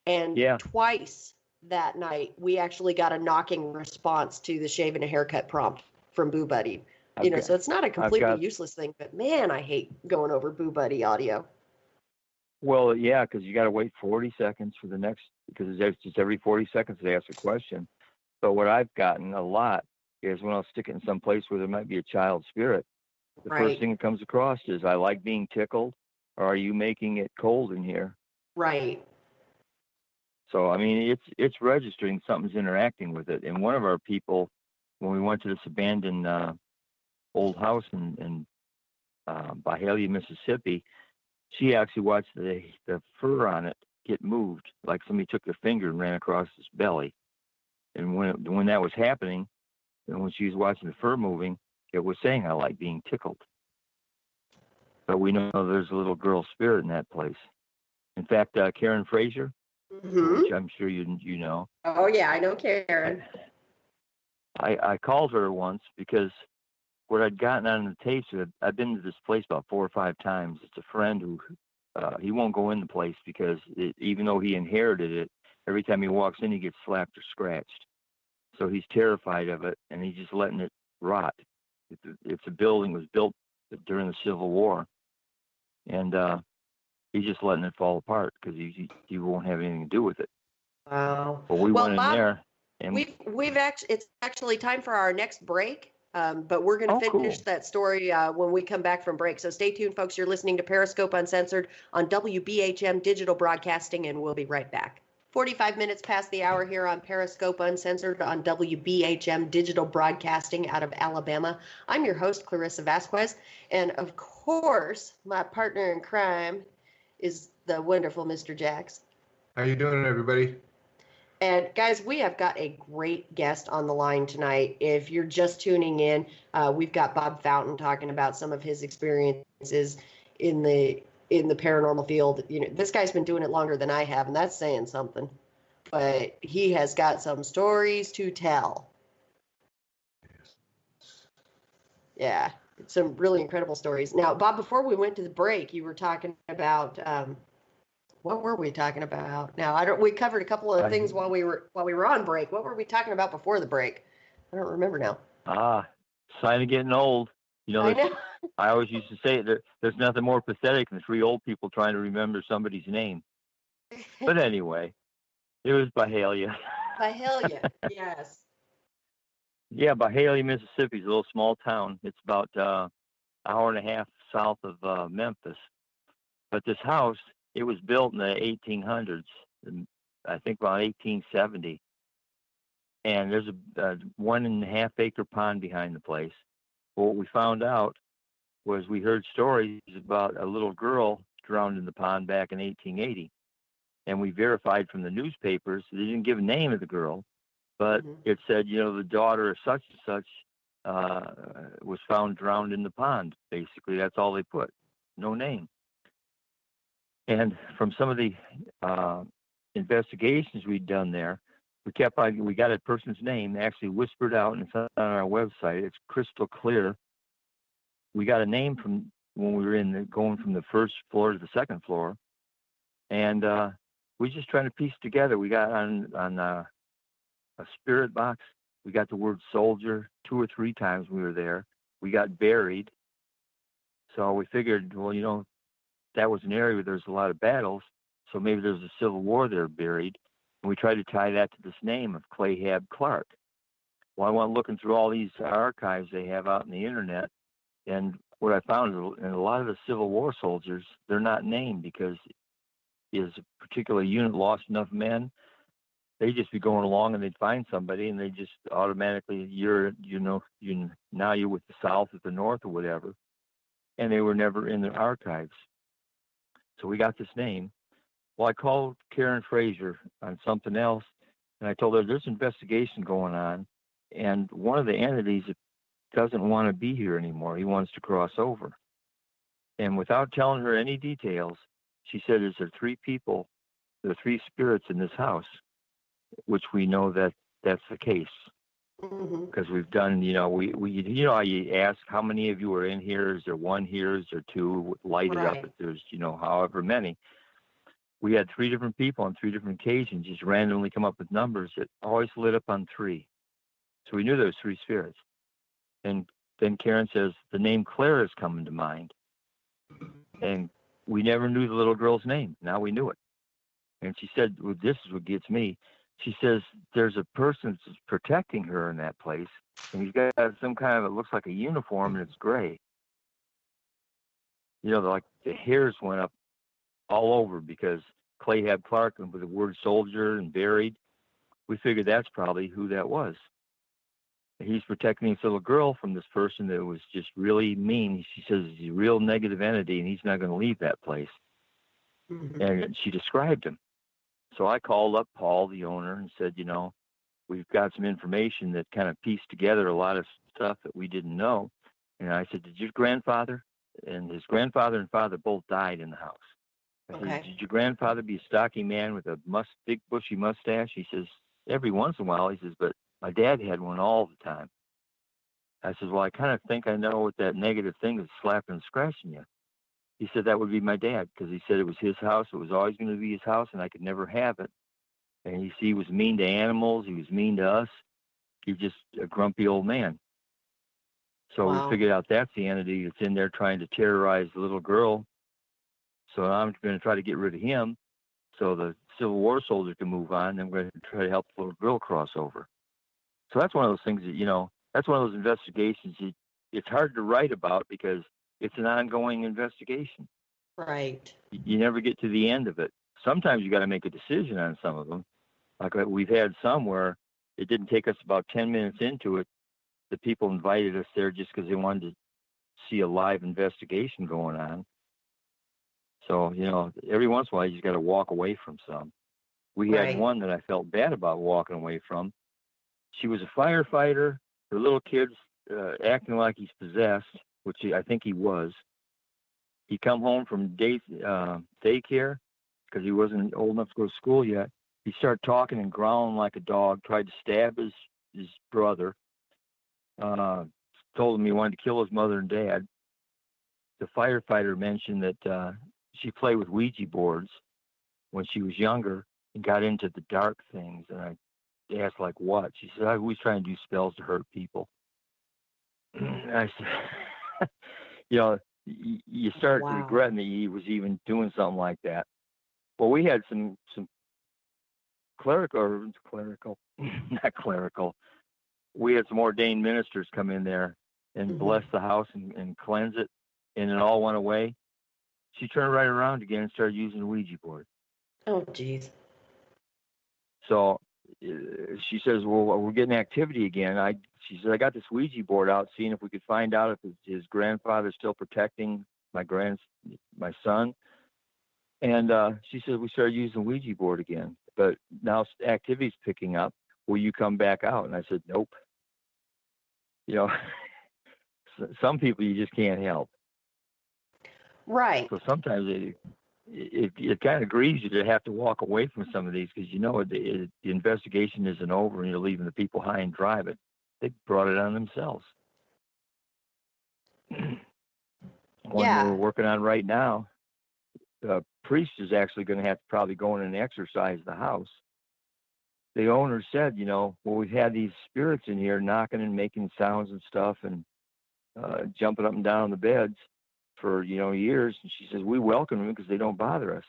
And twice that night, we actually got a knocking response to the shave and a haircut prompt from Boo Buddy. So it's not a completely useless thing, but man, I hate going over Boo Buddy audio. Well, yeah, because you got to wait 40 seconds for the next, because it's just every 40 seconds they ask a question. But what I've gotten a lot is when I'll stick it in some place where there might be a child spirit, the first thing that comes across is, "I like being tickled," or "Are you making it cold in here?" Right. So, I mean, it's registering something's interacting with it. And one of our people, when we went to this abandoned old house in Byhalia, Mississippi, she actually watched the fur on it get moved, like somebody took their finger and ran across his belly. And when that was happening, and when she was watching the fur moving, it was saying, "I like being tickled." But we know there's a little girl spirit in that place. In fact, Karen Frazier, which I'm sure you know. Oh, yeah, I know Karen. I called her once because what I'd gotten on the tapes, I've been to this place about 4 or 5 times. It's a friend who, he won't go in the place because even though he inherited it, every time he walks in, he gets slapped or scratched. So he's terrified of it, and he's just letting it rot. It's a building that was built during the Civil War, and he's just letting it fall apart because he won't have anything to do with it. Wow. But we went in there, and it's actually time for our next break. But we're going to finish that story when we come back from break. So stay tuned, folks. You're listening to Periscope Uncensored on WBHM Digital Broadcasting, and we'll be right back. 45 minutes past the hour here on Periscope Uncensored on WBHM Digital Broadcasting out of Alabama. I'm your host, Clarissa Vasquez. And of course, my partner in crime is the wonderful Mr. Jax. How you doing, everybody? And guys, we have got a great guest on the line tonight. If you're just tuning in, we've got Bob Fountain talking about some of his experiences in the paranormal field. You know, this guy's been doing it longer than I have, and that's saying something. But he has got some stories to tell. Yeah, some really incredible stories. Now, Bob, before we went to the break, you were talking about what were we talking about? Now, we covered a couple of things while we were on break. What were we talking about before the break? I don't remember now. Sign of getting old. You know, I know. I always used to say there's nothing more pathetic than three old people trying to remember somebody's name. But anyway, it was Byhalia. Byhalia, yes. Yeah, Byhalia, Mississippi is a little small town. It's about an hour and a half south of Memphis. But this house, it was built in the 1800s, I think around 1870. And there's a 1.5 acre pond behind the place. But what we found out was we heard stories about a little girl drowned in the pond back in 1880. And we verified from the newspapers, they didn't give a name of the girl, but it said, you know, the daughter of such and such was found drowned in the pond. Basically, that's all they put, no name. And from some of the investigations we'd done there, we got a person's name actually whispered out, and it's on our website. It's crystal clear. We got a name from when we were going from the first floor to the second floor, and we just trying to piece together. We got on a spirit box. We got the word soldier 2 or 3 times when we were there. We got buried, so we figured, well, you know, that was an area where there's a lot of battles, so maybe there's a Civil War there buried. And we tried to tie that to this name of Clayhab Clark. Well, I went looking through all these archives they have out on the internet, and what I found is in a lot of the Civil War soldiers, they're not named because is a particular unit lost enough men, they'd just be going along and they'd find somebody and they just automatically, now you're with the South or the North or whatever, and they were never in the archives. So we got this name. Well, I called Karen Fraser on something else, and I told her there's an investigation going on, and one of the entities doesn't want to be here anymore. He wants to cross over. And without telling her any details, she said, is there 3 people, there are 3 spirits in this house, which we know that that's the case. Because we've done, we you know how you ask how many of you are in here? Is there 1 here? Is there 2? Light it up if there's, however many. We had 3 different people on 3 different occasions just randomly come up with numbers that always lit up on 3. So we knew there was 3 spirits. And then Karen says, the name Claire is coming to mind. And we never knew the little girl's name. Now we knew it. And she said, well, this is what gets me. She says, there's a person that's protecting her in that place. And he's got some kind of, it looks like a uniform, and it's gray. Like the hairs went up all over because Clayhab Clark, and with the word soldier and buried, we figured that's probably who that was. He's protecting this little girl from this person that was just really mean. She says he's a real negative entity and he's not going to leave that place. And she described him. So I called up Paul, the owner, and said, we've got some information that kind of pieced together a lot of stuff that we didn't know. And I said, did your grandfather? And his grandfather and father both died in the house. I said, did your grandfather be a stocky man with a big bushy mustache? He says, every once in a while. He says, but my dad had one all the time. I said, well, I kind of think I know what that negative thing is slapping and scratching you. He said that would be my dad because he said it was his house. It was always going to be his house, and I could never have it. And he was mean to animals. He was mean to us. He was just a grumpy old man. So we figured out that's the entity that's in there trying to terrorize the little girl. So I'm going to try to get rid of him so the Civil War soldier can move on. Then we're going to try to help the little girl cross over. So that's one of those things that, that's one of those investigations it's hard to write about because it's an ongoing investigation. Right. You never get to the end of it. Sometimes you got to make a decision on some of them. Like we've had some where it didn't take us about 10 minutes into it. The people invited us there just because they wanted to see a live investigation going on. So, every once in a while you just got to walk away from some. We had one that I felt bad about walking away from. She was a firefighter. Her little kid's acting like he's possessed, which I think he was. He come home from daycare because he wasn't old enough to go to school yet. He started talking and growling like a dog, tried to stab his brother, told him he wanted to kill his mother and dad. The firefighter mentioned that she played with Ouija boards when she was younger and got into the dark things. And I asked, like, what? She said, I always try and do spells to hurt people. I said, you start regretting that he was even doing something like that. Well, we had some not clerical. We had some ordained ministers come in there and bless the house and cleanse it, and it all went away. She turned right around again and started using the Ouija board. Oh, geez. So she says, well, we're getting activity again. She said, I got this Ouija board out, seeing if we could find out if his grandfather's still protecting my son. And she said, we started using the Ouija board again, but now activity's picking up. Will you come back out? And I said, nope. Some people you just can't help. Right. So sometimes it kind of grieves you to have to walk away from some of these because the investigation isn't over and you're leaving the people high and dry, but they brought it on themselves. One we're working on right now, the priest is actually going to have to probably go in and exorcise the house. The owner said, well, we've had these spirits in here knocking and making sounds and stuff and jumping up and down on the beds for, years. And she says, we welcome them because they don't bother us.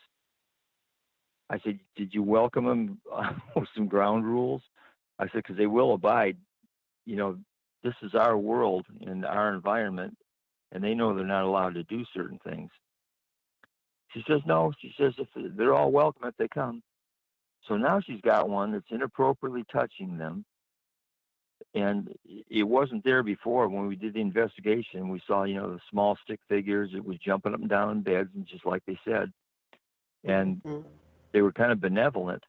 I said, did you welcome them with some ground rules? I said, because they will abide. This is our world and our environment, and they know they're not allowed to do certain things. She says, no. She says, if they're all welcome if they come. So now she's got one that's inappropriately touching them. And it wasn't there before. When we did the investigation, we saw, the small stick figures. It was jumping up and down in beds, and just like they said. And they were kind of benevolent.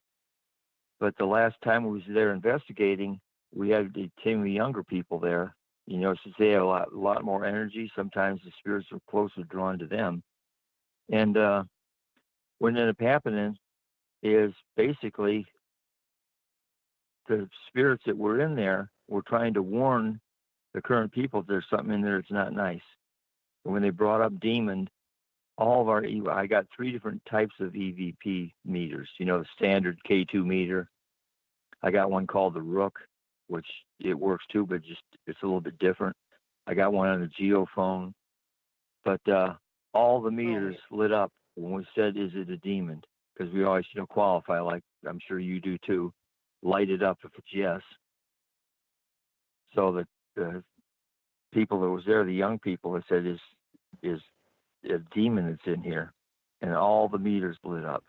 But the last time we was there investigating, we had a team of younger people there. Since they have a lot more energy, sometimes the spirits are closer drawn to them. And what ended up happening is basically the spirits that were in there were trying to warn the current people there's something in there that's not nice. And when they brought up demon, I got 3 different types of EVP meters. The standard K2 meter. I got one called the Rook, which it works too, but it's a little bit different. I got one on the geophone, but all the meters lit up when we said, "Is it a demon?" Because we always, qualify, like I'm sure you do too. Light it up if it's yes. So the people that was there, the young people, that said, "Is a demon that's in here," and all the meters lit up.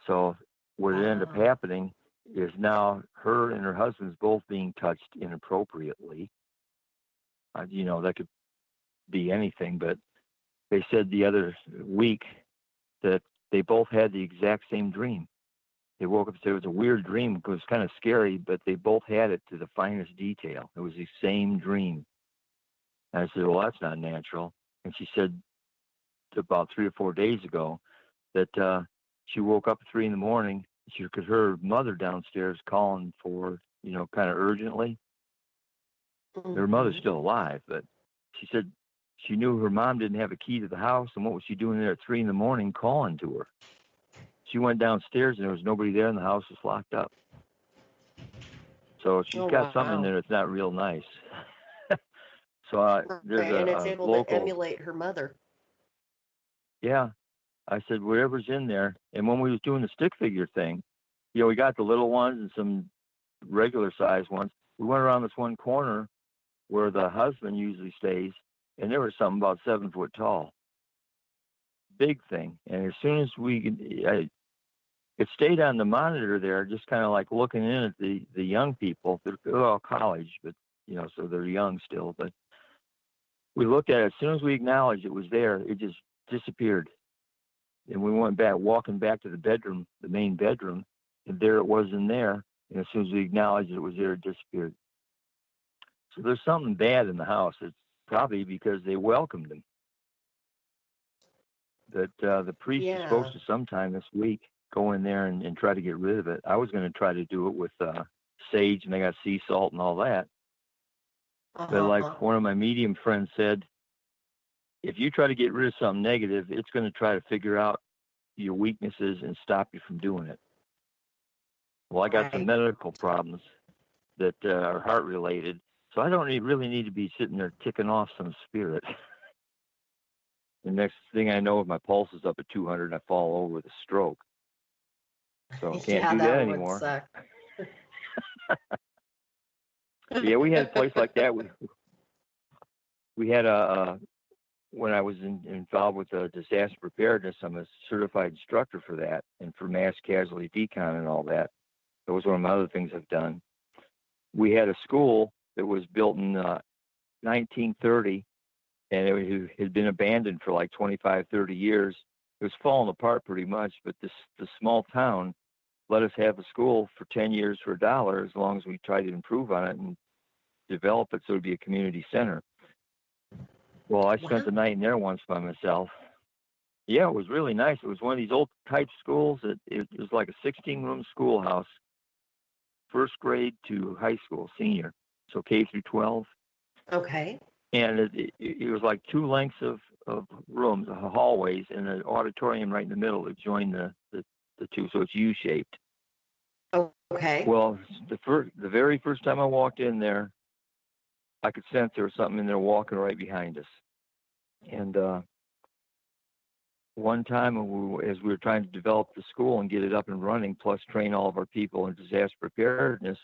So what ended up happening is now her and her husband's both being touched inappropriately. That could be anything, but they said the other week that they both had the exact same dream. They woke up and said it was a weird dream. It was kind of scary, but they both had it to the finest detail. It was the same dream. And I said, well, that's not natural. And she said about 3 or 4 days ago that she woke up at 3 a.m. She could hear her mother downstairs calling for, kind of urgently. Her mother's still alive, but she said she knew her mom didn't have a key to the house, and what was she doing there at 3 a.m. calling to her? She went downstairs, and there was nobody there, and the house was locked up. So she's got something in there that's not real nice. So there's and it's able local, to emulate her mother. Yeah. I said, whatever's in there. And when we was doing the stick figure thing, we got the little ones and some regular size ones. We went around this one corner where the husband usually stays, and there was something about 7 foot tall. Big thing. And as soon as it stayed on the monitor there, just kind of like looking in at the young people. They're all college, but, so they're young still. But we looked at it. As soon as we acknowledged it was there, it just disappeared. And we went back, walking back to the bedroom, the main bedroom, and there it was in there. And as soon as we acknowledged it was there, it disappeared. So there's something bad in the house. It's probably because they welcomed him. That the priest is supposed to sometime this week go in there and try to get rid of it. I was going to try to do it with sage, and I got sea salt and all that. But like one of my medium friends said, if you try to get rid of something negative, it's going to try to figure out your weaknesses and stop you from doing it. Well, I got some medical problems that are heart related, so I don't really need to be sitting there ticking off some spirit. The next thing I know, my pulse is up at 200 and I fall over with a stroke. So can't do that anymore. Yeah, we had a place like that. We had when I was involved with disaster preparedness, I'm a certified instructor for that and for mass casualty decon and all that. That was one of my other things I've done. We had a school that was built in 1930, and it had been abandoned for like 25, 30 years. It was falling apart pretty much, but the small town let us have a school for 10 years for $1 as long as we tried to improve on it and develop it so it would be a community center. Well, I spent the night in there once by myself. Yeah, it was really nice. It was one of these old type schools. It was like a 16-room schoolhouse, first grade to high school, senior, so K through 12. Okay. And it was like 2 lengths of rooms, hallways, and an auditorium right in the middle that joined the two, so it's U-shaped. Okay. Well, the very first time I walked in there, I could sense there was something in there walking right behind us. And one time, as we were trying to develop the school and get it up and running, plus train all of our people in disaster preparedness,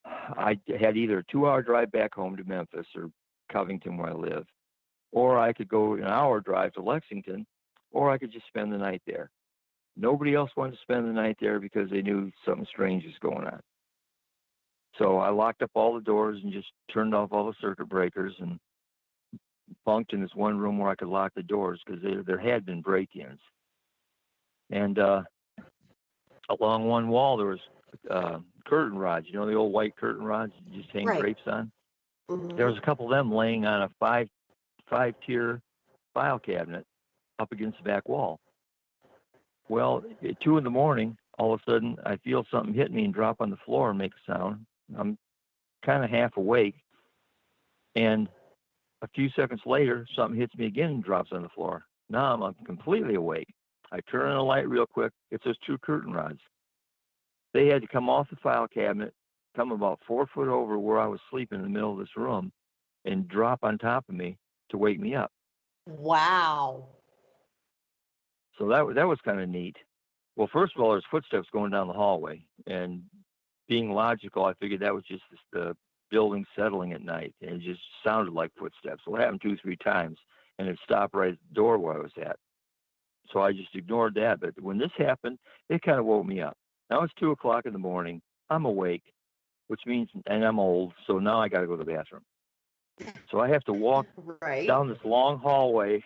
I had either a 2-hour drive back home to Memphis or Covington, where I live, or I could go an hour drive to Lexington, or I could just spend the night there. Nobody else wanted to spend the night there because they knew something strange was going on. So I locked up all the doors and just turned off all the circuit breakers and bunked in this one room where I could lock the doors because there had been break-ins. And along one wall there was curtain rods, the old white curtain rods you just hang drapes on. Mm-hmm. There was a couple of them laying on a five-tier file cabinet up against the back wall. Well, at 2 a.m, all of a sudden I feel something hit me and drop on the floor and make a sound. I'm kind of half awake, and a few seconds later, something hits me again and drops on the floor. Now I'm completely awake. I turn on the light real quick. It's those 2 curtain rods. They had to come off the file cabinet, come about 4 foot over where I was sleeping in the middle of this room, and drop on top of me to wake me up. Wow. So that was kind of neat. Well, first of all, there's footsteps going down the hallway, and being logical, I figured that was just the building settling at night, and it just sounded like footsteps. Well, it happened 2-3 times, and it stopped right at the door where I was at. So I just ignored that. But when this happened, it kind of woke me up. Now it's 2 o'clock in the morning. I'm awake, which means, and I'm old, so now I got to go to the bathroom. So I have to walk down this long hallway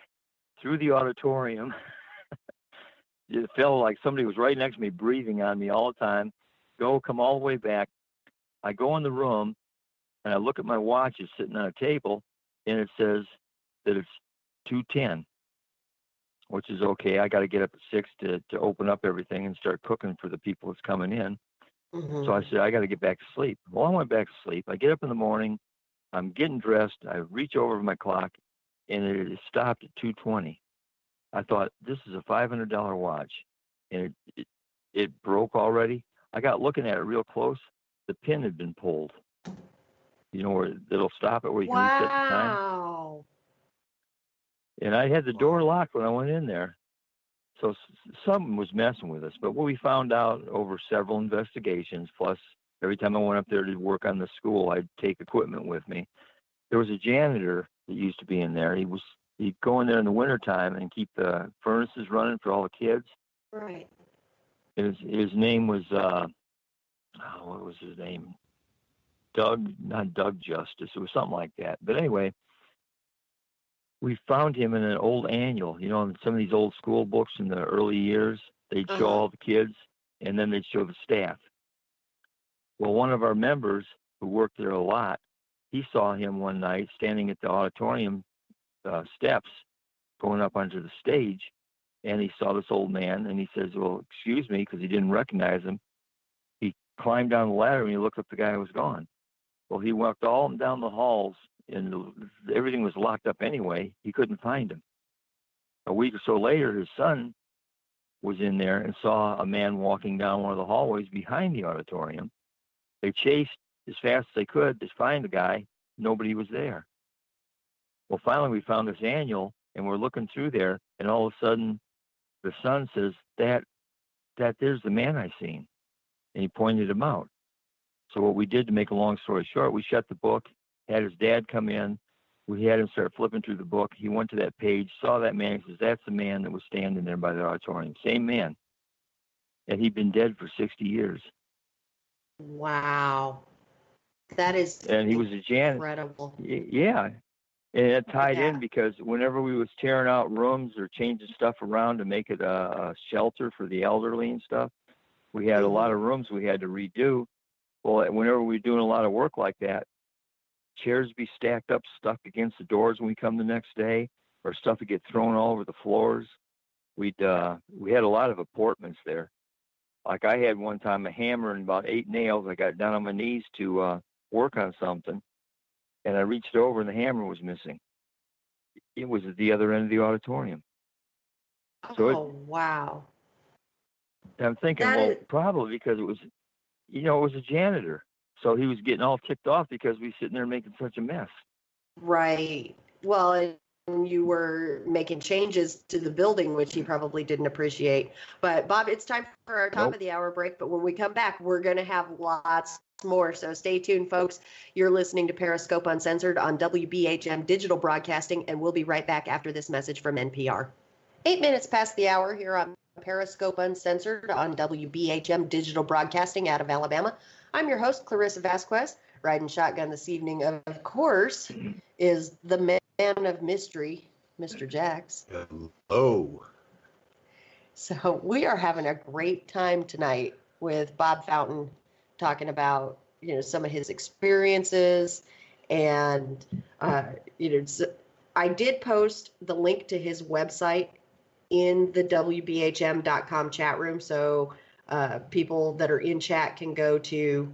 through the auditorium. It felt like somebody was right next to me, breathing on me all the time. Come all the way back. I go in the room, and I look at my watch. It's sitting on a table, and it says that it's 2:10, which is okay. I got to get up at 6 to open up everything and start cooking for the people that's coming in. Mm-hmm. So I said, I got to get back to sleep. Well, I went back to sleep. I get up in the morning. I'm getting dressed. I reach over my clock, and it stopped at 2:20. I thought, this is a $500 watch, and it broke already. I got looking at it real close. The pin had been pulled. Where it'll stop it, where you can reset the time. Wow. And I had the door locked when I went in there. So something was messing with us. But what we found out over several investigations, plus every time I went up there to work on the school, I'd take equipment with me. There was a janitor that used to be in there. He'd go in there in the wintertime and keep the furnaces running for all the kids. Right. His name was, what was his name? Not Doug Justice. It was something like that. But anyway, we found him in an old annual. You know, in some of these old school books in the early years, they'd show all the kids, and then they'd show the staff. Well, one of our members who worked there a lot, he saw him one night standing at the auditorium steps going up onto the stage, and he saw this old man, and he says, well, excuse me, because he didn't recognize him. He climbed down the ladder, and he looked up, the guy was gone. Well, he walked all down the halls, and everything was locked up anyway. He couldn't find him. A week or so later, his son was in there and saw a man walking down one of the hallways behind the auditorium. They chased as fast as they could to find the guy. Nobody was there. Well, finally, we found this annual, and we're looking through there, and all of a sudden, the son says, that there's the man I seen. And he pointed him out. So what we did, to make a long story short, we shut the book, had his dad come in. We had him start flipping through the book. He went to that page, saw that man. He says, that's the man that was standing there by the auditorium. Same man. And he'd been dead for 60 years. Wow. That is and he was a janitor. Incredible. Yeah. And it tied in because whenever we was tearing out rooms or changing stuff around to make it a shelter for the elderly and stuff, we had a lot of rooms we had to redo. Well, whenever we were doing a lot of work like that, chairs would be stacked up, stuck against the doors when we come the next day, or stuff would get thrown all over the floors. We had a lot of apportments there. Like I had one time a hammer and about 8 nails. I got down on my knees to work on something, and I reached over and the hammer was missing. It was at the other end of the auditorium. So wow. I'm thinking, probably because it was, it was a janitor. So he was getting all ticked off because we were sitting there making such a mess. Right. Well, and you were making changes to the building, which he probably didn't appreciate. But Bob, it's time for our top of the hour break. But when we come back, we're going to have lots more. So stay tuned, folks. You're listening to Periscope Uncensored on WBHM Digital Broadcasting, and we'll be right back after this message from NPR. 8 minutes past the hour here on Periscope Uncensored on WBHM Digital Broadcasting out of Alabama. I'm your host, Clarissa Vasquez. Riding shotgun this evening, of course, is the man of mystery, Mr. Jax. Hello. So we are having a great time tonight with Bob Fountain, talking about, some of his experiences. And, I did post the link to his website in the WBHM.com chat room. So people that are in chat can go to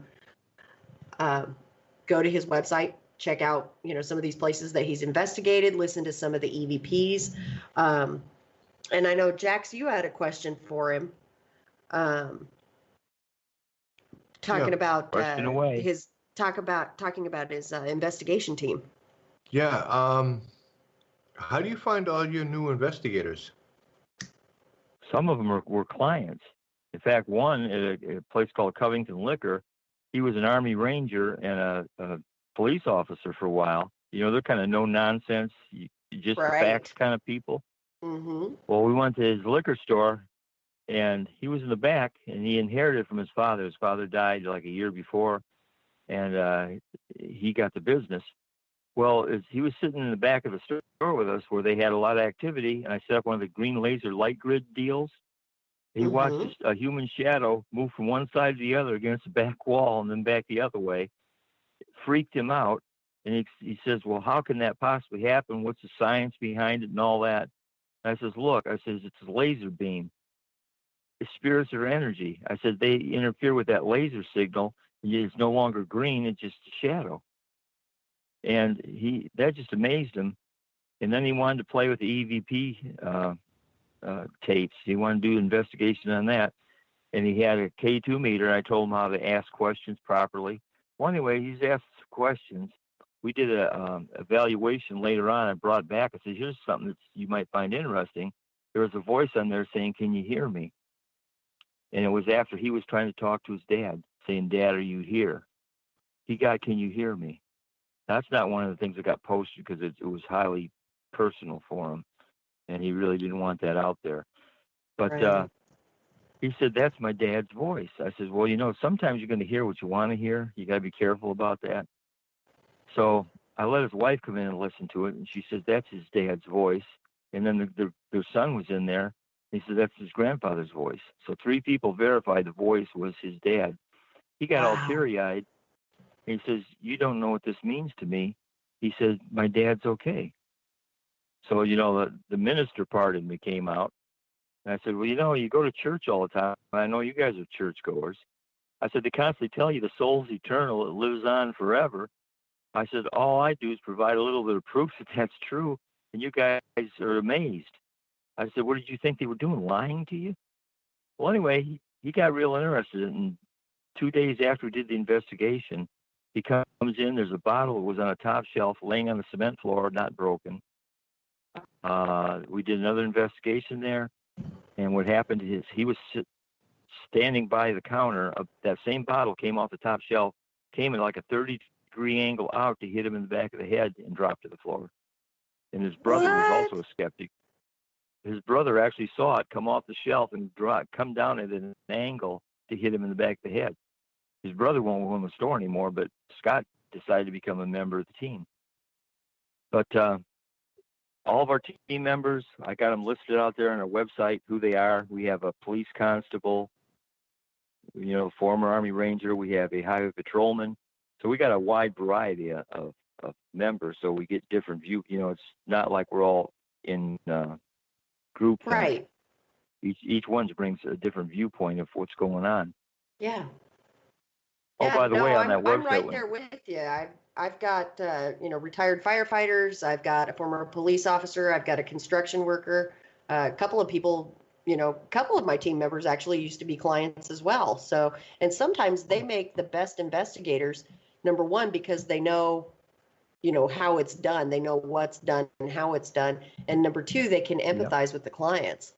his website, check out, some of these places that he's investigated, listen to some of the EVPs. And I know, Jax, you had a question for him. Talking about his investigation team. Yeah. How do you find all your new investigators? Some of them were clients. In fact, one at a place called Covington Liquor, he was an Army Ranger and a police officer for a while. They're kind of no nonsense, just the facts kind of people. Mm-hmm. Well, we went to his liquor store, and he was in the back, and he inherited from his father. His father died like a year before, and he got the business. Well, he was sitting in the back of the store with us where they had a lot of activity, and I set up one of the green laser light grid deals. He watched a human shadow move from one side to the other against the back wall and then back the other way. It freaked him out, and he says, well, how can that possibly happen? What's the science behind it and all that? And I says, look, it's a laser beam. It's spirits or energy. I said, they interfere with that laser signal. It's no longer green. It's just a shadow. And that just amazed him. And then he wanted to play with the EVP tapes. He wanted to do investigation on that. And he had a K2 meter. I told him how to ask questions properly. Well, anyway, he's asked questions. We did a evaluation later on. I brought back. I said, here's something that you might find interesting. There was a voice on there saying, can you hear me? And it was after he was trying to talk to his dad, saying, Dad, are you here? He got, can you hear me? That's not one of the things that got posted because it was highly personal for him, and he really didn't want that out there. But he said, that's my dad's voice. I said, well, sometimes you're going to hear what you want to hear. You got to be careful about that. So I let his wife come in and listen to it, and she says that's his dad's voice. And then their son was in there. He said that's his grandfather's voice. So 3 people verified the voice was his dad. He got all teary-eyed. He says, "You don't know what this means to me." He says, "My dad's okay." So, the minister part of me came out. And I said, "Well, you go to church all the time. I know you guys are churchgoers." I said, "They constantly tell you the soul's eternal. It lives on forever." I said, "All I do is provide a little bit of proof that that's true. And you guys are amazed." I said, "What did you think they were doing? Lying to you?" Well, anyway, he got real interested. And 2 days after we did the investigation, he comes in. There's a bottle that was on a top shelf laying on the cement floor, not broken. We did another investigation there. And what happened is he was standing by the counter. That same bottle came off the top shelf, came at like a 30-degree angle out to hit him in the back of the head and drop to the floor. And his brother was also a skeptic. His brother actually saw it come off the shelf and come down at an angle to hit him in the back of the head. His brother won't go in the store anymore, but Scott decided to become a member of the team. But all of our team members, I got them listed out there on our website, who they are. We have a police constable, former Army Ranger. We have a highway patrolman. So we got a wide variety of members. So we get different view. It's not like we're all in group. Right. Each one brings a different viewpoint of what's going on. Yeah. Oh, by the way, on that website, I'm right there with you. I've got retired firefighters. I've got a former police officer. I've got a construction worker. A couple of people. A couple of my team members actually used to be clients as well. So, and sometimes they make the best investigators. Number one, because they know, how it's done. They know what's done and how it's done. And number two, they can empathize with the clients.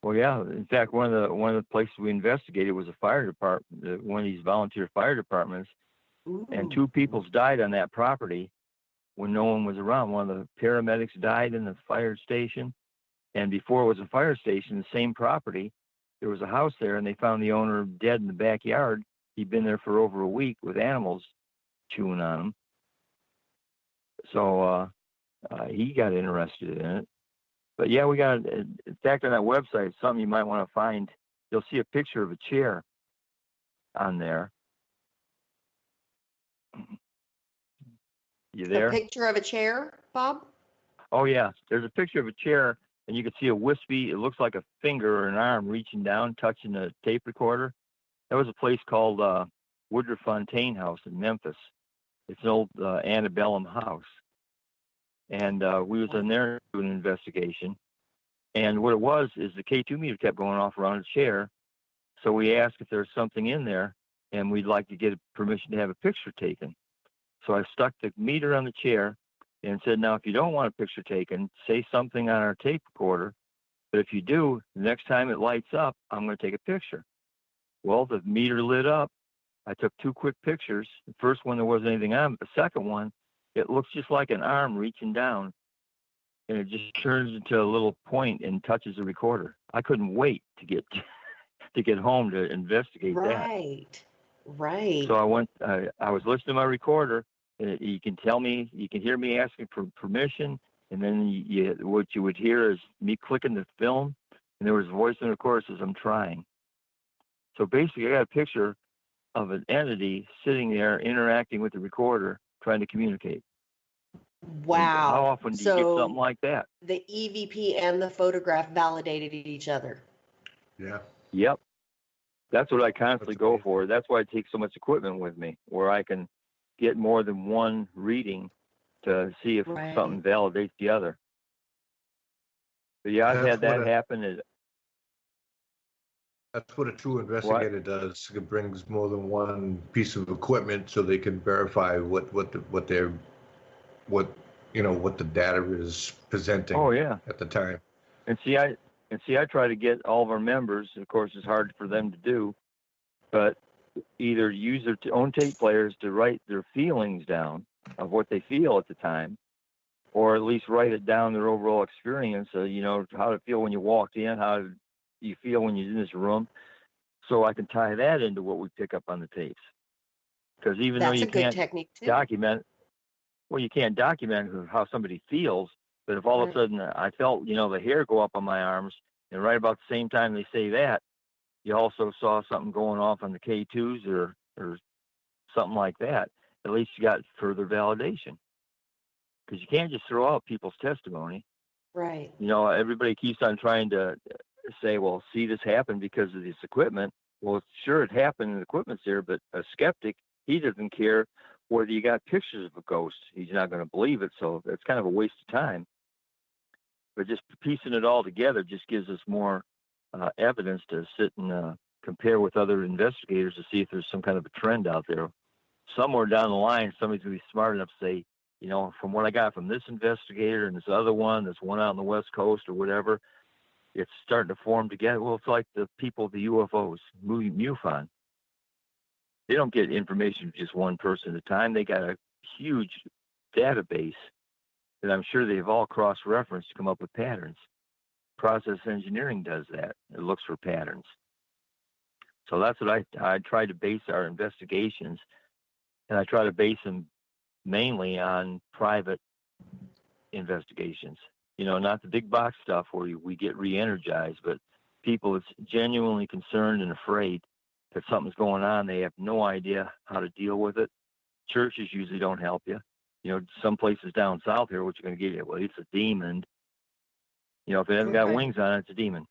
Well, yeah. In fact, one of the places we investigated was a fire department, one of these volunteer fire departments, and 2 people died on that property when no one was around. One of the paramedics died in the fire station, and before it was a fire station, the same property, there was a house there, and they found the owner dead in the backyard. He'd been there for over a week with animals chewing on him. So he got interested in it. But yeah, we got, in fact, on that website, something you might want to find, you'll see a picture of a chair on there. You there? A picture of a chair, Bob? Oh, yeah. There's a picture of a chair, and you can see a wispy, it looks like a finger or an arm reaching down, touching a tape recorder. That was a place called Woodruff Fontaine House in Memphis. It's an old antebellum house. And we was in there doing an investigation. And what it was is the K2 meter kept going off around the chair. So we asked if there's something in there, and we'd like to get permission to have a picture taken. So I stuck the meter on the chair and said, now, if you don't want a picture taken, say something on our tape recorder. But if you do, the next time it lights up, I'm going to take a picture. Well, the meter lit up. I took 2 quick pictures. The first one, there wasn't anything on, but the second one, it looks just like an arm reaching down, and it just turns into a little point and touches the recorder. I couldn't wait to get home to investigate that. Right. So I was listening to my recorder. You can hear me asking for permission, and then what you would hear is me clicking the film, and there was a voice in the recorder that says, "I'm trying." So basically, I got a picture of an entity sitting there interacting with the recorder, trying to communicate. Wow. And how often do you get something like that? The EVP and the photograph validated each other. Yeah. Yep. That's what I constantly go for. That's why I take so much equipment with me, where I can get more than one reading to see if something validates the other. But yeah, I've had that happen. That's what a true investigator does. It brings more than one piece of equipment so they can verify what the data is presenting. Oh, yeah. At the time. And see, I try to get all of our members. Of course, it's hard for them to do, but either use their own tape players to write their feelings down of what they feel at the time, or at least write it down, their overall experience. How to feel when you walked in, how you feel when you're in this room, so I can tie that into what we pick up on the tapes. Because even though you can't document, well, you can't document how somebody feels, but if all of a sudden I felt, the hair go up on my arms, and right about the same time they say that, you also saw something going off on the K2s or something like that, at least you got further validation. Because you can't just throw out people's testimony. Right. Everybody keeps on trying to say, well, see, this happened because of this equipment. Well, sure, it happened and the equipment's there, but a skeptic, he doesn't care whether you got pictures of a ghost. He's not going to believe it, so it's kind of a waste of time. But just piecing it all together just gives us more evidence to sit and compare with other investigators to see if there's some kind of a trend out there. Somewhere down the line, somebody's going to be smart enough to say, from what I got from this investigator and this other one, this one out on the West Coast or whatever, it's starting to form together. Well, it's like the people, the UFOs, MUFON. They don't get information from just one person at a time. They got a huge database that I'm sure they've all cross-referenced to come up with patterns. Process engineering does that. It looks for patterns. So that's what I try to base our investigations, and I try to base them mainly on private investigations. Not the big box stuff where we get re-energized, but people that's genuinely concerned and afraid that something's going on. They have no idea how to deal with it. Churches usually don't help you. Some places down south here, what you're going to get you, well, it's a demon. If it hasn't got wings on it, it's a demon.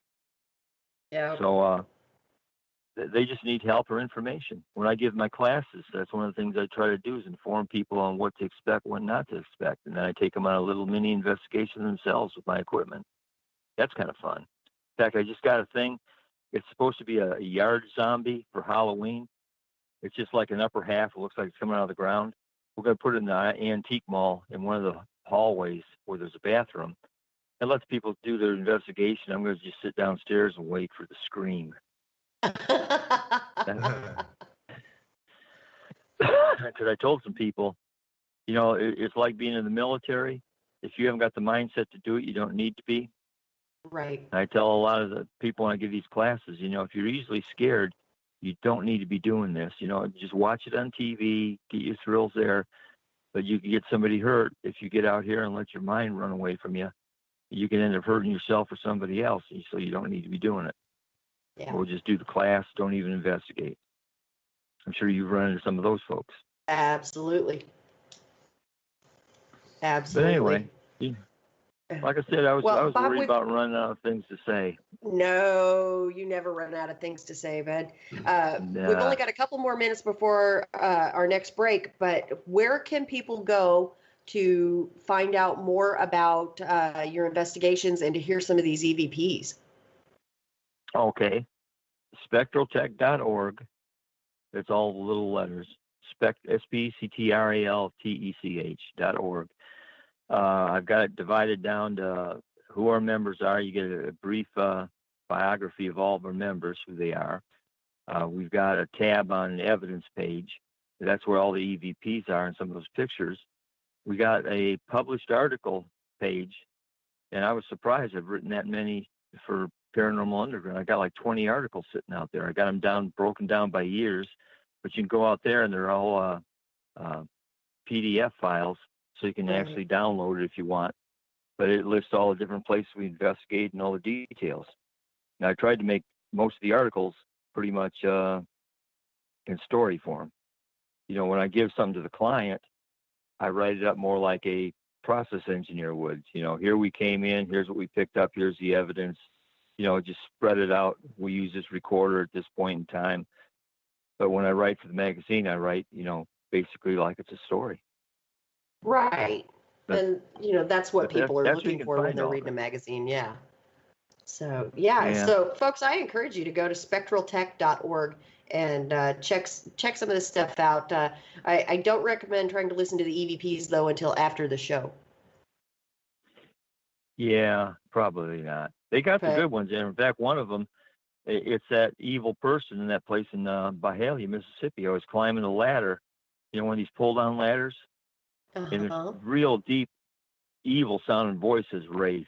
Yeah. So they just need help or information. When I give my classes, that's one of the things I try to do is inform people on what to expect, what not to expect. And then I take them on a little mini investigation themselves with my equipment. That's kind of fun. In fact, I just got a thing. It's supposed to be a yard zombie for Halloween. It's just like an upper half. It looks like it's coming out of the ground. We're going to put it in the antique mall in one of the hallways where there's a bathroom. It lets people do their investigation. I'm going to just sit downstairs and wait for the scream. Because I told some people, it's like being in the military. If you haven't got the mindset to do it, you don't need to be. Right. I tell a lot of the people when I give these classes, if you're easily scared, you don't need to be doing this. Just watch it on TV, get your thrills there. But you can get somebody hurt if you get out here and let your mind run away from you. You can end up hurting yourself or somebody else, so you don't need to be doing it. Yeah. Or just do the class, don't even investigate. I'm sure you've run into some of those folks. Absolutely. But anyway, like I said, I was Bob, worried about running out of things to say. No, you never run out of things to say, bud. We've only got a couple more minutes before our next break, but where can people go to find out more about your investigations and to hear some of these EVPs? Okay. Spectraltech.org. It's all the little letters. SPECTRALTECH.org. I've got it divided down to who our members are. You get a brief biography of all of our members, who they are. We've got a tab on an evidence page. That's where all the EVPs are and some of those pictures. We got a published article page, and I was surprised I've written that many for Paranormal Underground. I got like 20 articles sitting out there. I got them broken down by years, but you can go out there and they're all PDF files, so you can actually download it if you want. But it lists all the different places we investigate and all the details. Now, I tried to make most of the articles pretty much in story form. When I give something to the client, I write it up more like a process engineer would. Here we came in, here's what we picked up, here's the evidence. Just spread it out. We use this recorder at this point in time. But when I write for the magazine, I write, basically like it's a story. Right. And, that's what people are looking for when they're reading a magazine. Yeah. So, So, folks, I encourage you to go to spectraltech.org and check some of this stuff out. I don't recommend trying to listen to the EVPs, though, until after the show. Yeah, probably not. They got the good ones. And in fact, one of them, it's that evil person in that place in Byhalia, Mississippi. I was climbing a ladder, one of these pull-down ladders. And a real deep, evil-sounding voice says, Wraith.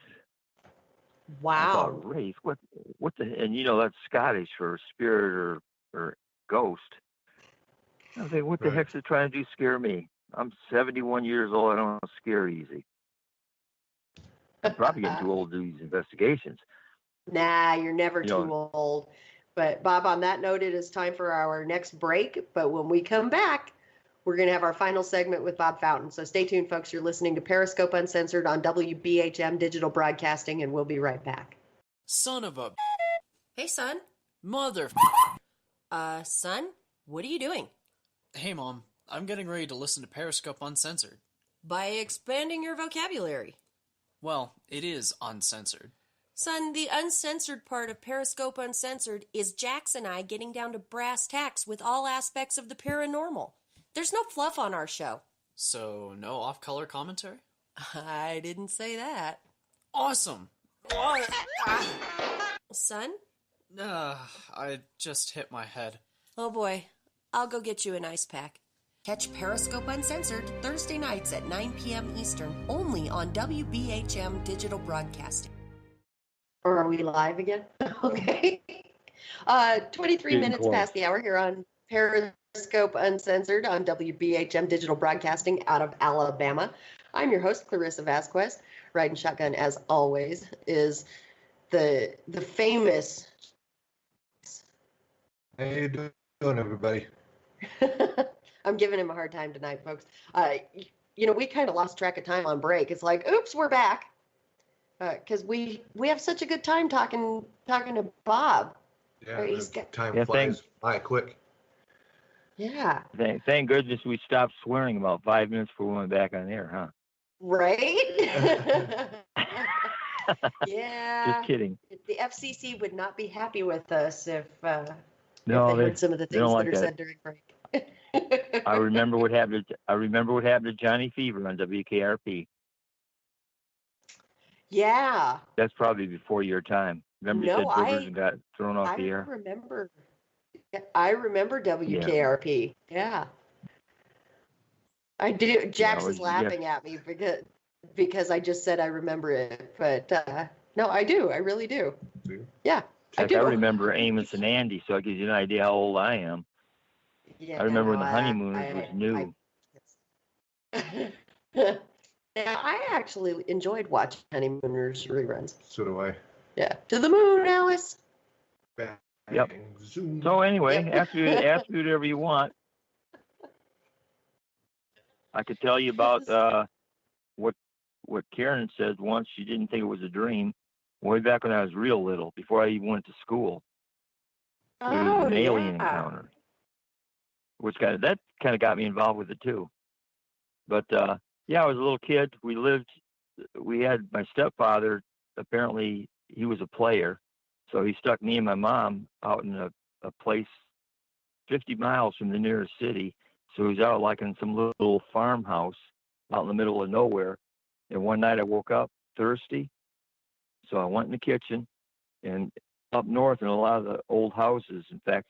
Wow. I thought, Wraith? What the... And, that's Scottish for spirit or ghost. I was like, what the heck's it trying to do, scare me? I'm 71 years old. I don't scare easy. I'm probably getting too old to do these investigations. Nah, you're never too old. But Bob, on that note, it is time for our next break. But when we come back, we're going to have our final segment with Bob Fountain. So stay tuned, folks. You're listening to Periscope Uncensored on WBHM Digital Broadcasting, and we'll be right back. Son of a... Hey, son. Mother... Son, what are you doing? Hey, Mom. I'm getting ready to listen to Periscope Uncensored. By expanding your vocabulary. Well, it is uncensored. Son, the uncensored part of Periscope Uncensored is Jax and I getting down to brass tacks with all aspects of the paranormal. There's no fluff on our show. So, no off-color commentary? I didn't say that. Awesome! Son? I just hit my head. Oh boy, I'll go get you an ice pack. Catch Periscope Uncensored Thursday nights at 9 p.m. Eastern, only on WBHM Digital Broadcasting. Or are we live again? Okay. 23 minutes past the hour here on Periscope Uncensored on WBHM Digital Broadcasting out of Alabama. I'm your host, Clarissa Vasquez. Riding shotgun, as always, is the famous... How you doing, everybody? I'm giving him a hard time tonight, folks. We kind of lost track of time on break. It's like, oops, we're back. Because we have such a good time talking to Bob. Yeah, time flies by quick. Yeah. Thank goodness we stopped swearing about 5 minutes before we went back on air, huh? Right? Yeah. Just kidding. The FCC would not be happy with us if they heard some of the things that are said during break. I remember what happened. I remember what happened to Johnny Fever on WKRP. Yeah. That's probably before your time. Remember you said Bivers got thrown off the air? I remember WKRP. Yeah. I do. Jax is laughing at me because I just said I remember it. But no, I do. I really do. Yeah, I do. I remember Amos and Andy, so it gives you an idea how old I am. Yeah, I remember when the Honeymooners was new. Now, I actually enjoyed watching Honeymooners reruns. So do I. Yeah. To the moon, Alice. Yep. So anyway, ask me whatever you want. I could tell you about what Karen said once. She didn't think it was a dream. Way back when I was real little, before I even went to school. It was an alien encounter. Which kind of got me involved with it too. But I was a little kid. We had my stepfather, apparently he was a player. So he stuck me and my mom out in a place 50 miles from the nearest city. So he was out like in some little farmhouse out in the middle of nowhere. And one night I woke up thirsty. So I went in the kitchen, and up north in a lot of the old houses, in fact,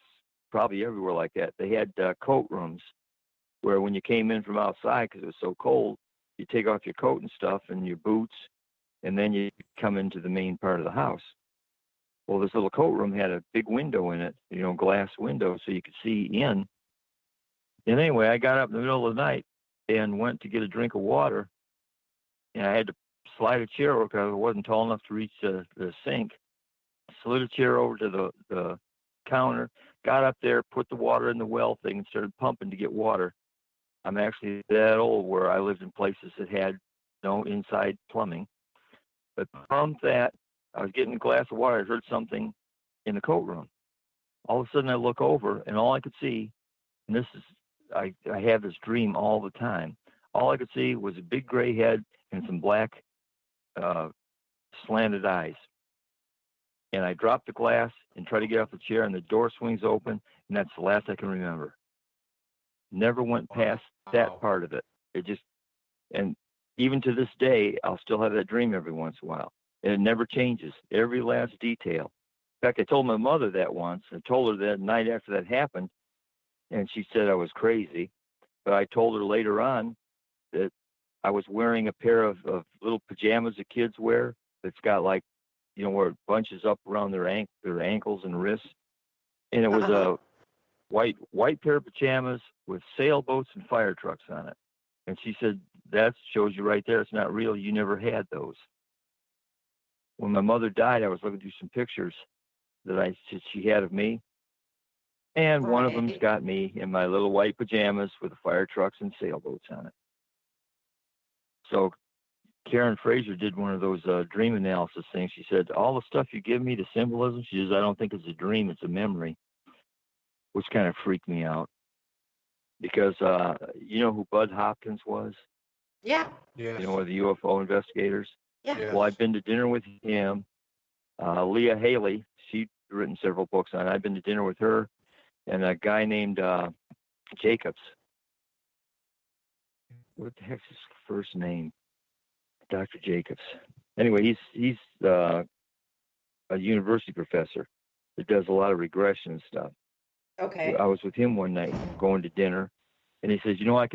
probably everywhere like that, they had coat rooms where when you came in from outside, because it was so cold, you take off your coat and stuff and your boots, and then you come into the main part of the house. Well, this little coat room had a big window in it, glass window, so you could see in. And anyway, I got up in the middle of the night and went to get a drink of water, and I had to slide a chair over because I wasn't tall enough to reach the sink. Slid a chair over to the counter, got up there, put the water in the well thing, and started pumping to get water. I'm actually that old where I lived in places that had no inside plumbing. But pumped that, I was getting a glass of water. I heard something in the coat room. All of a sudden, I look over, and all I could see, and this is, I have this dream all the time. All I could see was a big gray head and some black slanted eyes. And I dropped the glass and try to get off the chair, and the door swings open, and that's the last I can remember. Never went past that part of it. It just, and even to this day, I'll still have that dream every once in a while. And it never changes, every last detail. In fact, I told my mother that once. I told her that night after that happened, and she said I was crazy. But I told her later on that I was wearing a pair of little pajamas that kids wear that's got like, where it bunches up around their ankles and wrists. And it was a white pair of pajamas with sailboats and fire trucks on it. And she said, that shows you right there. It's not real. You never had those. When my mother died, I was looking through some pictures that she had of me. And one of them's got me in my little white pajamas with the fire trucks and sailboats on it. So Karen Fraser did one of those dream analysis things. She said, all the stuff you give me, the symbolism, she says, I don't think it's a dream, it's a memory, which kind of freaked me out. Because you know who Bud Hopkins was? Yeah. Yes. You know, one of the UFO investigators? Yeah. Yes. Well, I've been to dinner with him. Leah Haley, she'd written several books on it. I've been to dinner with her and a guy named Jacobs. What the heck's his first name? Dr. Jacobs. Anyway, he's a university professor that does a lot of regression and stuff. Okay. I was with him one night going to dinner, and he says, you know,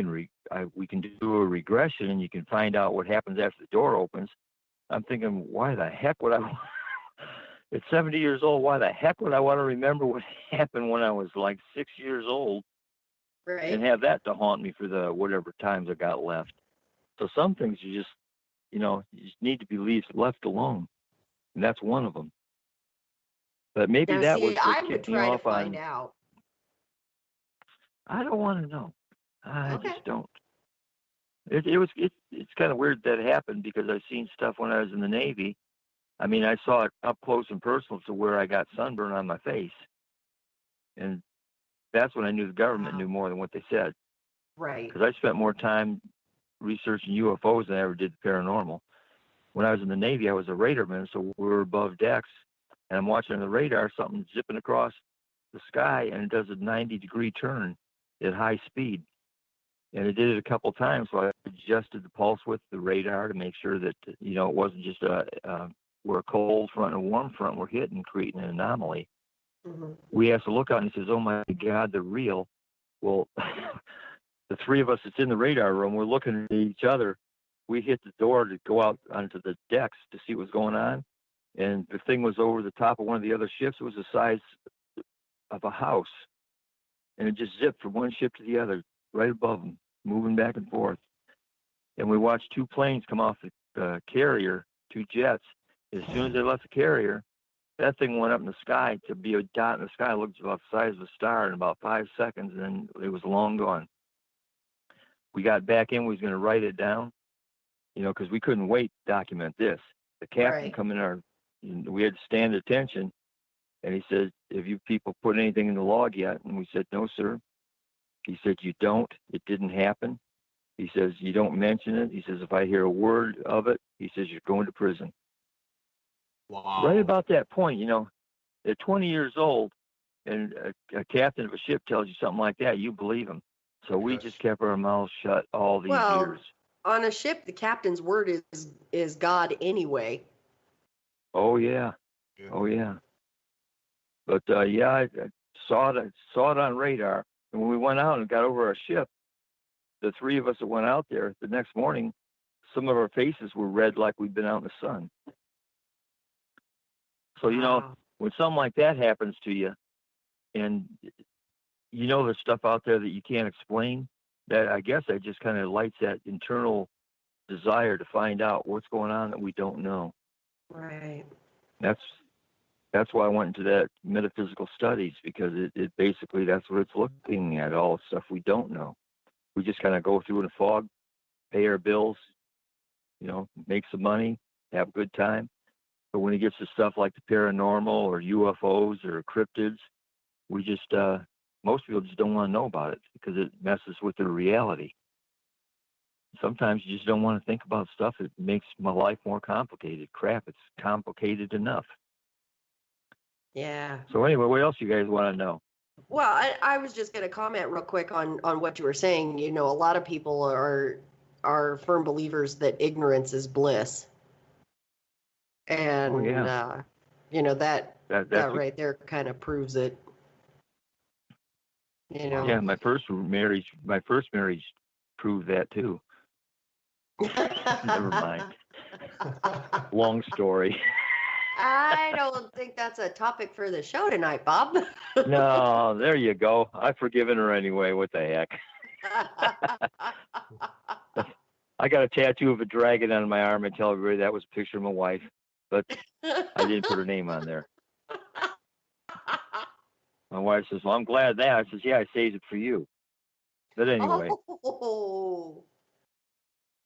we can do a regression, and you can find out what happens after the door opens. I'm thinking, why the heck would I? At 70 years old, why the heck would I want to remember what happened when I was like 6 years old, Right. and have that to haunt me for the whatever times I got left? So some things you just need to be left alone, and that's one of them. But maybe now, that see, was I what would kicked me try to off find on. out. I don't want to know. I Okay. just don't. It's kind of weird that happened because I've seen stuff when I was in the Navy. I mean, I saw it up close and personal to where I got sunburn on my face, and that's when I knew the government knew more than what they said. Right. Because I spent more time researching UFOs than I ever did the paranormal. When I was in the Navy, I was a radarman, so we were above decks, and I'm watching the radar, something zipping across the sky, and it does a 90-degree turn at high speed. And it did it a couple of times, so I adjusted the pulse with the radar to make sure that, it wasn't just where a cold front and a warm front were hitting, creating an anomaly. Mm-hmm. We asked to look out, and he says, oh, my God, they're real. Well, the three of us that's in the radar room, we're looking at each other. We hit the door to go out onto the decks to see what's going on, and the thing was over the top of one of the other ships. It was the size of a house, and it just zipped from one ship to the other, right above them, moving back and forth. And we watched two planes come off the carrier, two jets. As soon as they left the carrier, that thing went up in the sky to be a dot in the sky. It looked about the size of a star in about 5 seconds, and then it was long gone. We got back in. We was going to write it down, because we couldn't wait to document this. The captain come in we had to stand at attention, and he said, have you people put anything in the log yet? And we said, no, sir. He said, you don't. It didn't happen. He says, you don't mention it. He says, if I hear a word of it, he says, you're going to prison. Wow. Right about that point, at 20 years old, and a captain of a ship tells you something like that, you believe him. So we just kept our mouths shut all these years. On a ship, the captain's word is God anyway. Oh, yeah. Oh, yeah. But, I saw it on radar. And when we went out and got over our ship, the three of us that went out there, the next morning, some of our faces were red like we'd been out in the sun. So, when something like that happens to you, and there's stuff out there that you can't explain, that I guess that just kind of lights that internal desire to find out what's going on that we don't know. Right. That's why I went into that metaphysical studies, because it basically, that's what it's looking at, all the stuff we don't know. We just kind of go through in a fog, pay our bills, make some money, have a good time. But when it gets to stuff like the paranormal or UFOs or cryptids, we just, most people just don't want to know about it because it messes with their reality. Sometimes you just don't want to think about stuff that makes my life more complicated. Crap, it's complicated enough. Yeah. So anyway, what else you guys want to know? Well, I was just going to comment real quick on what you were saying. A lot of people are firm believers that ignorance is bliss. And, that right there kind of proves it. Yeah, my first marriage proved that too. Never mind. Long story. I don't think that's a topic for the show tonight, Bob. No, there you go. I've forgiven her anyway. What the heck? I got a tattoo of a dragon on my arm. I tell everybody that was a picture of my wife, but I didn't put her name on there. My wife says, "Well, I'm glad of that." I says, "Yeah, I saved it for you." But anyway. Oh.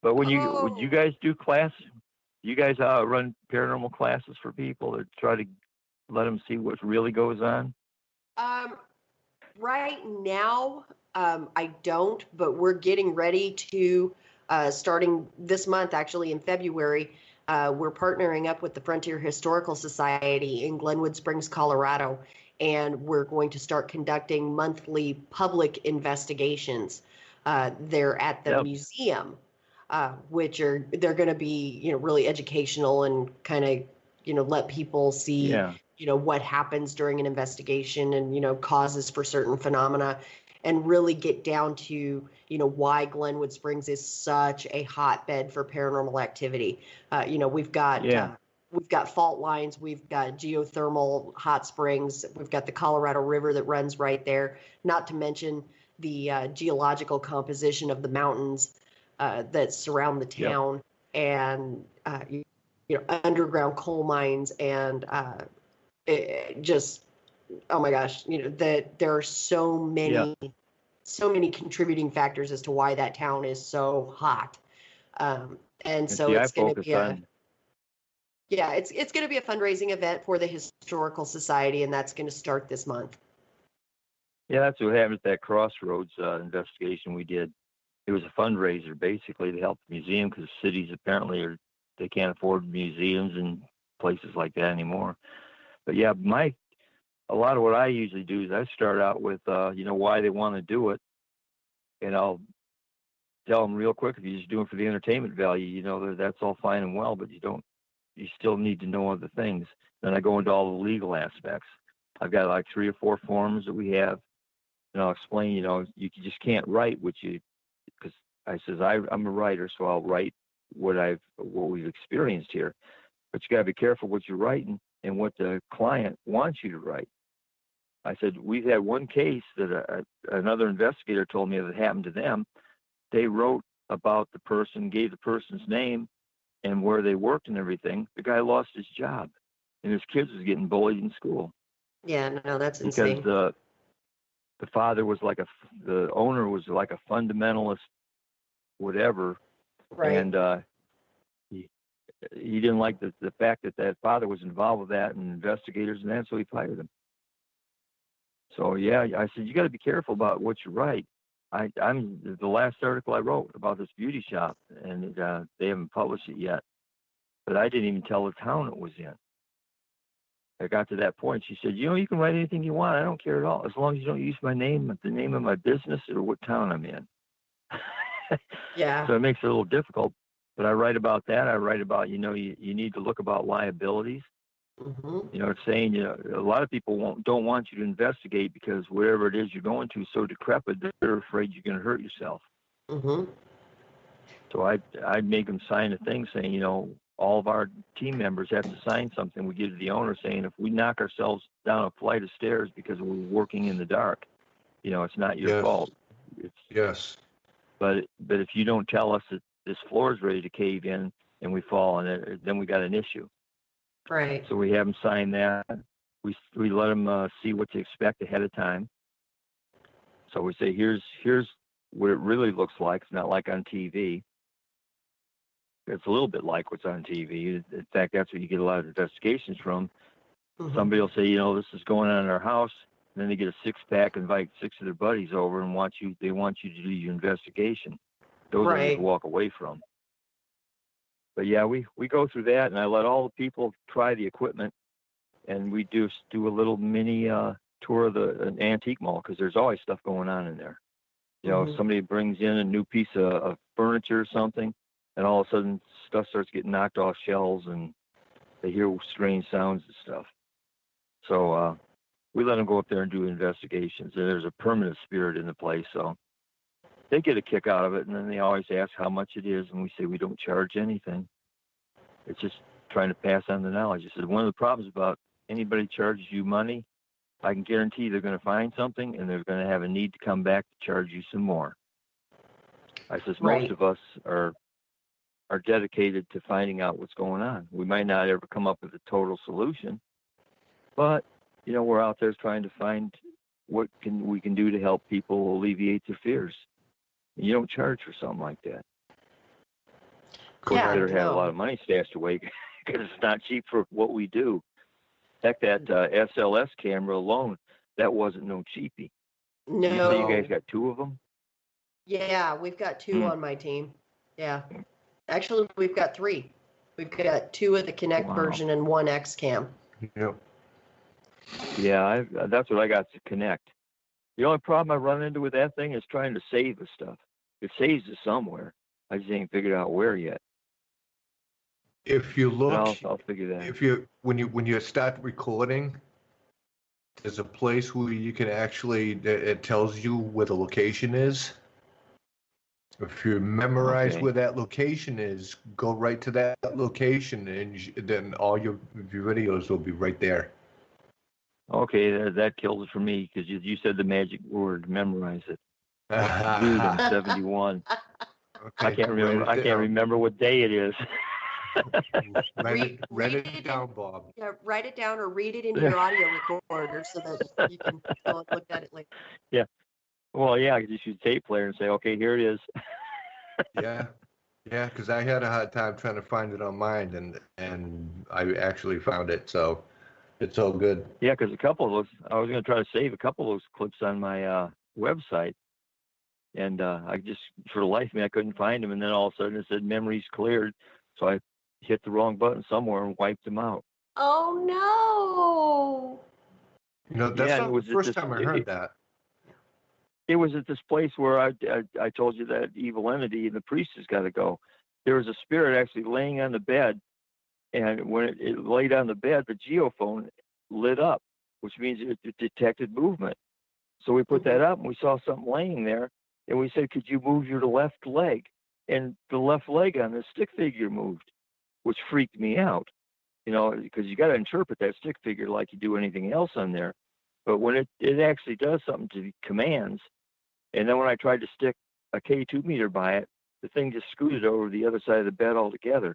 But when you guys do class, you guys run paranormal classes for people to try to let them see what really goes on? Right now, I don't, but we're getting ready to, starting this month, actually in February, we're partnering up with the Frontier Historical Society in Glenwood Springs, Colorado, and we're going to start conducting monthly public investigations there at the museum, which they're going to be, really educational and kind of, let people see, what happens during an investigation and, causes for certain phenomena, and really get down to, why Glenwood Springs is such a hotbed for paranormal activity. We've got fault lines, we've got geothermal hot springs, we've got the Colorado River that runs right there, not to mention the geological composition of the mountains that surround the town, and underground coal mines, and just, oh my gosh, that there are so many contributing factors as to why that town is so hot. And so it's going to be it's going to be a fundraising event for the Historical Society, and that's going to start this month. Yeah, that's what happened at that Crossroads investigation we did. It was a fundraiser basically to help the museum, because cities apparently they can't afford museums and places like that anymore. But yeah, a lot of what I usually do is I start out with why they want to do it, and I'll tell them real quick, if you're just doing it for the entertainment value, that's all fine and well, but you still need to know other things. Then I go into all the legal aspects. I've got like 3 or 4 forms that we have, and I'll explain, you just can't write because I says I'm a writer, so I'll write what we've experienced here. But you got to be careful what you're writing and what the client wants you to write. I said, we've had one case that another investigator told me that happened to them. They wrote about the person, gave the person's name and where they worked and everything. The guy lost his job, and his kids was getting bullied in school. Yeah, no, that's insane. Because the father was the owner was like a fundamentalist, whatever. Right. And he didn't like the fact that father was involved with that and investigators and that, so he fired him. So yeah, I said, you got to be careful about what you write. I'm the last article I wrote about this beauty shop, and they haven't published it yet, but I didn't even tell the town it was in. I got to that point. She said, you can write anything you want. I don't care at all, as long as you don't use my name, the name of my business, or what town I'm in. Yeah. So it makes it a little difficult. But I write about that. I write about, you need to look about liabilities. Mm-hmm. It's saying, a lot of people don't want you to investigate because whatever it is you're going to is so decrepit, they're afraid you're going to hurt yourself. Mm-hmm. So I make them sign a thing saying, all of our team members have to sign something we give to the owner saying, if we knock ourselves down a flight of stairs because we're working in the dark, it's not your fault. Yes. But if you don't tell us that this floor is ready to cave in and we fall in it, then we got an issue. Right. So we have them sign that. We let them see what to expect ahead of time. So we say, here's what it really looks like. It's not like on TV. It's a little bit like what's on TV. In fact, that's what you get a lot of investigations from. Mm-hmm. Somebody will say, this is going on in our house. And then they get a 6-pack, invite 6 of their buddies over, and they want you to do your investigation. Those are you walk away from. But yeah, we go through that, and I let all the people try the equipment, and we do a little mini tour of an antique mall, because there's always stuff going on in there. If somebody brings in a new piece of furniture or something, and all of a sudden stuff starts getting knocked off shelves, and they hear strange sounds and stuff. So we let them go up there and do investigations, and there's a permanent spirit in the place, so they get a kick out of it, and then they always ask how much it is, and we say we don't charge anything. It's just trying to pass on the knowledge. I said, one of the problems about anybody charges you money, I can guarantee they're going to find something, and they're going to have a need to come back to charge you some more. I says, most of us are are dedicated to finding out what's going on. We might not ever come up with a total solution, but we're out there trying to find what we can do to help people alleviate their fears. And you don't charge for something like that. Of course, you better have a lot of money stashed away because it's not cheap for what we do. Heck, that SLS camera alone, that wasn't no cheapie. No. You say you guys got 2 of them? Yeah, we've got 2 on my team. Yeah. Actually, we've got 3. We've got 2 of the Kinect version and 1 X cam. Yep. Yeah, that's what I got to Kinect. The only problem I run into with that thing is trying to save the stuff. It saves it somewhere. I just ain't figured out where yet. If you look, I'll figure that. If when you start recording, there's a place where you can actually, it tells you where the location is. If you memorize where that location is, go right to that location, and then all your videos will be right there. Okay, that kills it for me because you said the magic word, memorize it. Dude, I'm 71. Okay, I can't remember what day it is. Write it down, Bob. Yeah, write it down or read it into your audio recorder so that you can go and look at it later. Yeah. Well, yeah, you should tape player and say, okay, here it is. Yeah, because I had a hard time trying to find it on mine, and I actually found it, so it's all good. Yeah, because a couple of those, I was going to try to save a couple of those clips on my website, and I just, for the life of me, I couldn't find them, and then all of a sudden it said memories cleared, so I hit the wrong button somewhere and wiped them out. Oh, no. That's not the first time I heard that. It was at this place where I told you that evil entity and the priest has got to go. There was a spirit actually laying on the bed, and when it laid on the bed, the geophone lit up, which means it detected movement. So we put that up, and we saw something laying there, and we said, could you move your left leg? And the left leg on the stick figure moved, which freaked me out, because you got to interpret that stick figure like you do anything else on there. But when it actually does something to the commands, and then when I tried to stick a K2 meter by it, the thing just scooted over the other side of the bed altogether.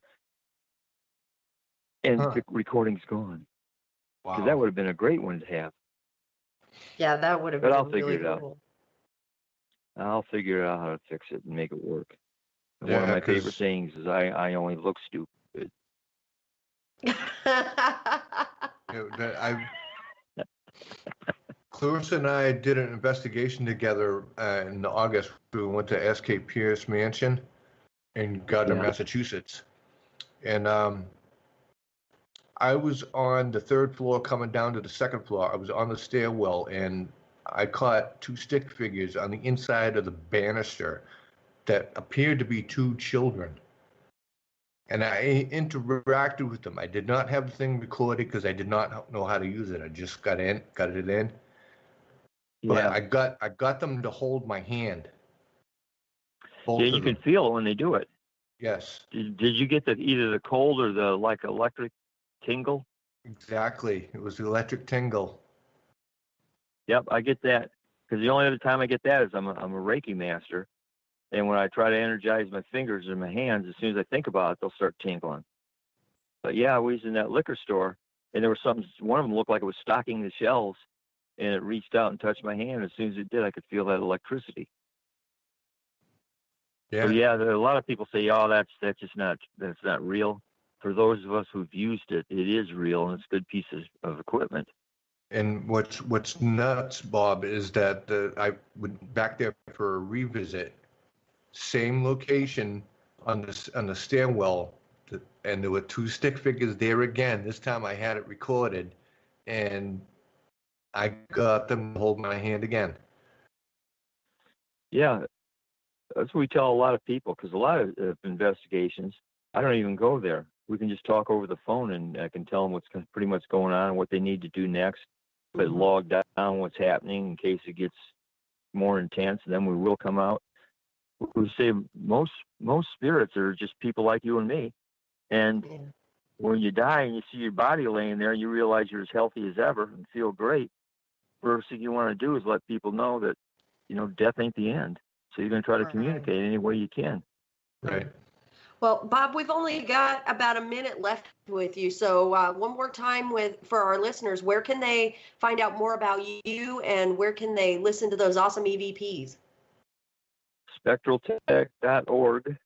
And the recording's gone. Wow. Because that would have been a great one to have. Yeah, that would have been really cool. I'll figure out how to fix it and make it work. And one of my favorite sayings is, I only look stupid. Clarissa and I did an investigation together in August. We went to S.K. Pierce Mansion in Gardner, Massachusetts. And I was on the 3rd floor coming down to the 2nd floor. I was on the stairwell, and I caught 2 stick figures on the inside of the banister that appeared to be 2 children. And I interacted with them. I did not have the thing recorded because I did not know how to use it. I just got it in. But I got them to hold my hand. Yeah, you can feel it when they do it. Yes. Did you get either the cold or the electric tingle? Exactly. It was the electric tingle. Yep, I get that. Because the only other time I get that is I'm a Reiki master. And when I try to energize my fingers and my hands, as soon as I think about it, they'll start tingling. But yeah, I was in that liquor store, and there was one of them looked like it was stocking the shelves, and it reached out and touched my hand. As soon as it did, I could feel that electricity. Yeah. So yeah, there are a lot of people say, "Oh, that's not real." For those of us who've used it, it is real, and it's a good piece of equipment. And what's nuts, Bob, is that I went back there for a revisit. Same location on the stairwell, and there were 2 stick figures there again. This time I had it recorded, and I got them to hold my hand again. Yeah, that's what we tell a lot of people, because a lot of investigations, I don't even go there. We can just talk over the phone, and I can tell them what's pretty much going on and what they need to do next. But log down what's happening in case it gets more intense, and then we will come out. We say most spirits are just people like you and me, and when you die and you see your body laying there and you realize you're as healthy as ever and feel great, first thing you want to do is let people know that death ain't the end. So you're going to try to communicate any way you can. Right. Well, Bob, we've only got about a minute left with you. So one more time for our listeners, where can they find out more about you and where can they listen to those awesome EVPs? SpectralTech.org.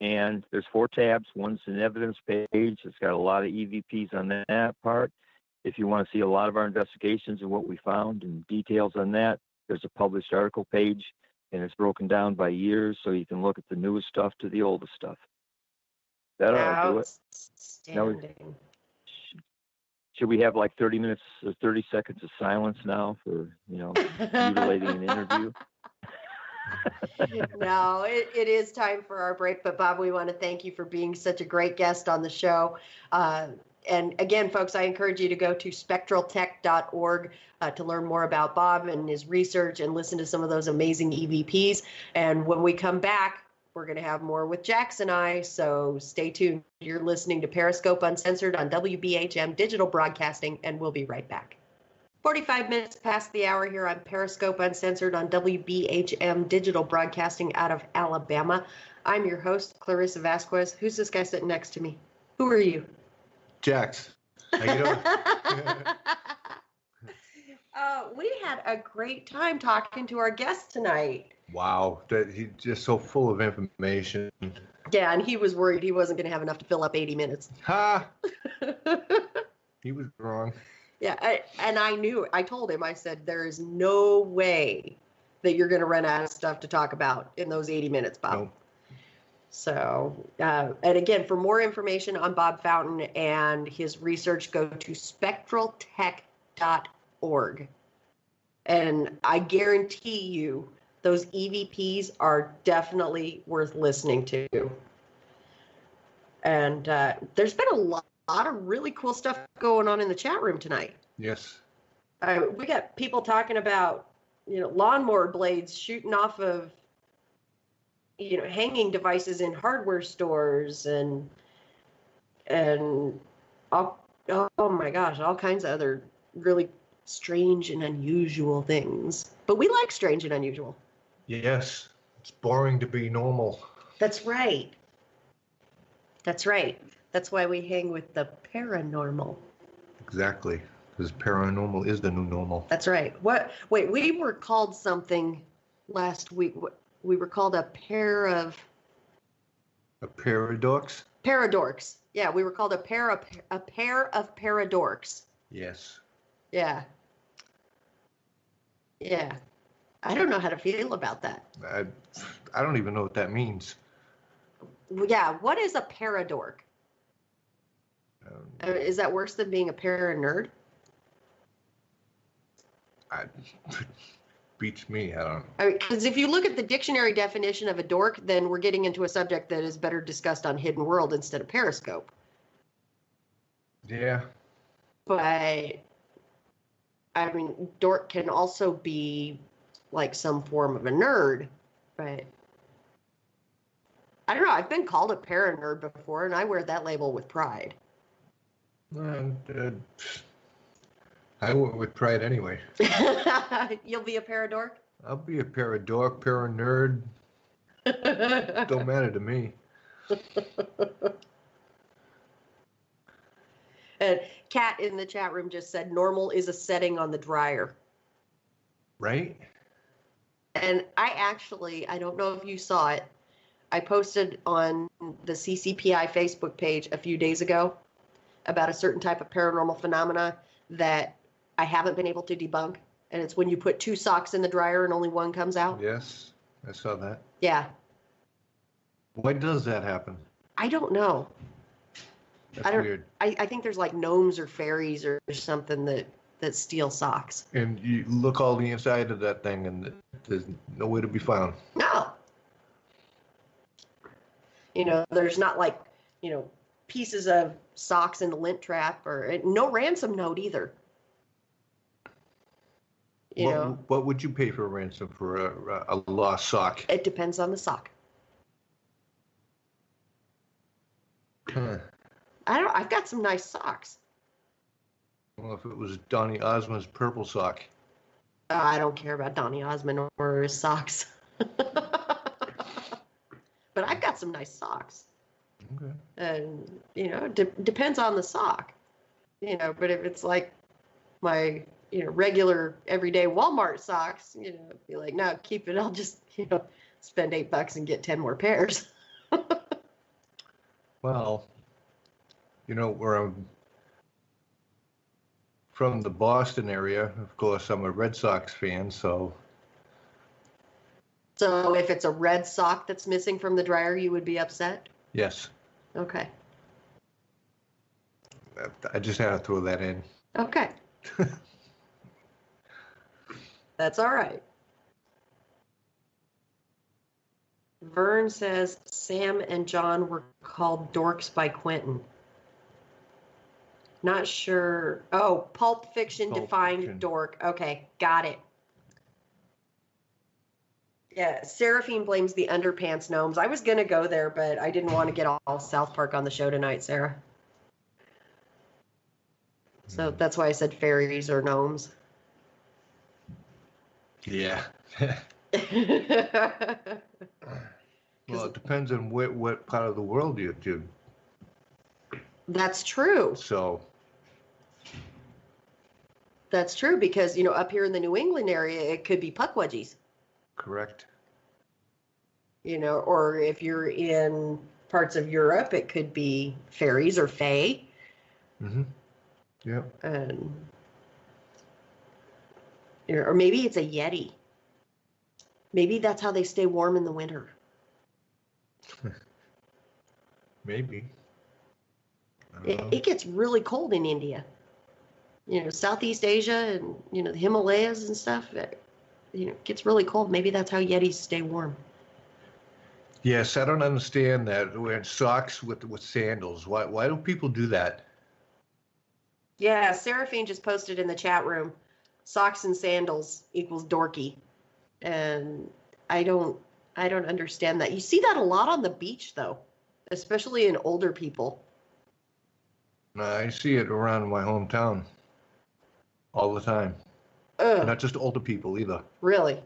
And there's 4 tabs. One's an evidence page. It's got a lot of EVPs on that part. If you want to see a lot of our investigations and what we found and details on that, there's a published article page, and it's broken down by years, so you can look at the newest stuff to the oldest stuff. That ought to do it. Outstanding. Should we have like 30 minutes or 30 seconds of silence now for, mutilating an interview? No, it is time for our break. But Bob, we want to thank you for being such a great guest on the show. And again, folks, I encourage you to go to spectraltech.org to learn more about Bob and his research and listen to some of those amazing EVPs. And when we come back, we're going to have more with Jax and I. So stay tuned. You're listening to Periscope Uncensored on WBHM Digital Broadcasting, and we'll be right back. 45 minutes past the hour here on Periscope Uncensored on WBHM Digital Broadcasting out of Alabama. I'm your host, Clarissa Vasquez. Who's this guy sitting next to me? Who are you? Jax. How you doing? We had a great time talking to our guest tonight. Wow, he's just so full of information. Yeah, and he was worried he wasn't going to have enough to fill up 80 minutes. Ha! He was wrong. Yeah, I knew it. I told him, I said, there is no way that you're going to run out of stuff to talk about in those 80 minutes, Bob. Nope. So, and again, for more information on Bob Fountain and his research, go to spectraltech.org. And I guarantee you, those EVPs are definitely worth listening to. And there's been a lot of really cool stuff going on in the chat room tonight. Yes. We got people talking about, lawnmower blades shooting off of, hanging devices in hardware stores and all, oh my gosh, all kinds of other really strange and unusual things. But we like strange and unusual. Yes. It's boring to be normal. That's right. That's right. That's why we hang with the paranormal. Exactly. Because paranormal is the new normal. That's right. Wait, we were called something last week. We were called a paradox? Paradorks. Yeah, we were called a pair of paradorks. Yes. Yeah. Yeah. I don't know how to feel about that. I don't even know what that means. Yeah, what is a paradork? Is that worse than being a para-nerd? Beats me. I don't know. Because if you look at the dictionary definition of a dork, then we're getting into a subject that is better discussed on Hidden World instead of Periscope. Yeah. But, dork can also be like some form of a nerd. But, I don't know. I've been called a para-nerd before, and I wear that label with pride. I went with pride anyway. You'll be a paradork? I'll be a paradork, para-nerd. Don't matter to me. And Kat in the chat room just said normal is a setting on the dryer. Right? And I don't know if you saw it. I posted on the CCPI Facebook page a few days ago about a certain type of paranormal phenomena that I haven't been able to debunk. And it's when you put 2 socks in the dryer and only one comes out. Yes, I saw that. Yeah. Why does that happen? I don't know. That's weird. I think there's like gnomes or fairies or something that steal socks. And you look all the inside of that thing and there's no way to be found. No. There's not like, pieces of socks in the lint trap or no ransom note either. What would you pay for a ransom for a lost sock? It depends on the sock. Huh. I've got some nice socks. Well, if it was Donny Osmond's purple sock. I don't care about Donny Osmond or his socks. but I've got some nice socks. Okay. And, you know, depends on the sock. You know, but if it's like my, you know, regular everyday Walmart socks, you know, be like, no, keep it. I'll just, you know, spend $8 and get 10 more pairs. Well, you know, where I'm from, the Boston area, of course, I'm a Red Sox fan, so. So if it's a red sock that's missing from the dryer, you would be upset? Yes. Okay. I just had to throw that in. Okay. That's all right. Vern says Sam and John were called dorks by Quentin. Not sure. Oh, Pulp Fiction defined dork. Okay, got it. Yeah, Seraphine blames the underpants gnomes. I was going to go there, but I didn't want to get all South Park on the show tonight, Sarah. So that's why I said fairies or gnomes. Yeah. Well, it depends on what part of the world you do. That's true. So. That's true because, you know, up here in the New England area, it could be puckwudgies. Correct. You know, or if you're in parts of Europe, it could be fairies or fae. Mm-hmm. Yeah. And, you know, or maybe it's a yeti. Maybe that's how they stay warm in the winter. Maybe. It gets really cold in India. You know, Southeast Asia and, you know, the Himalayas and stuff. You know, it gets really cold. Maybe that's how yetis stay warm. Yes, I don't understand that. Wearing socks with sandals. Why do people do that? Yeah, Seraphine just posted in the chat room, socks and sandals equals dorky. And I don't understand that. You see that a lot on the beach though, especially in older people. I see it around my hometown all the time. Not just older people either. Really?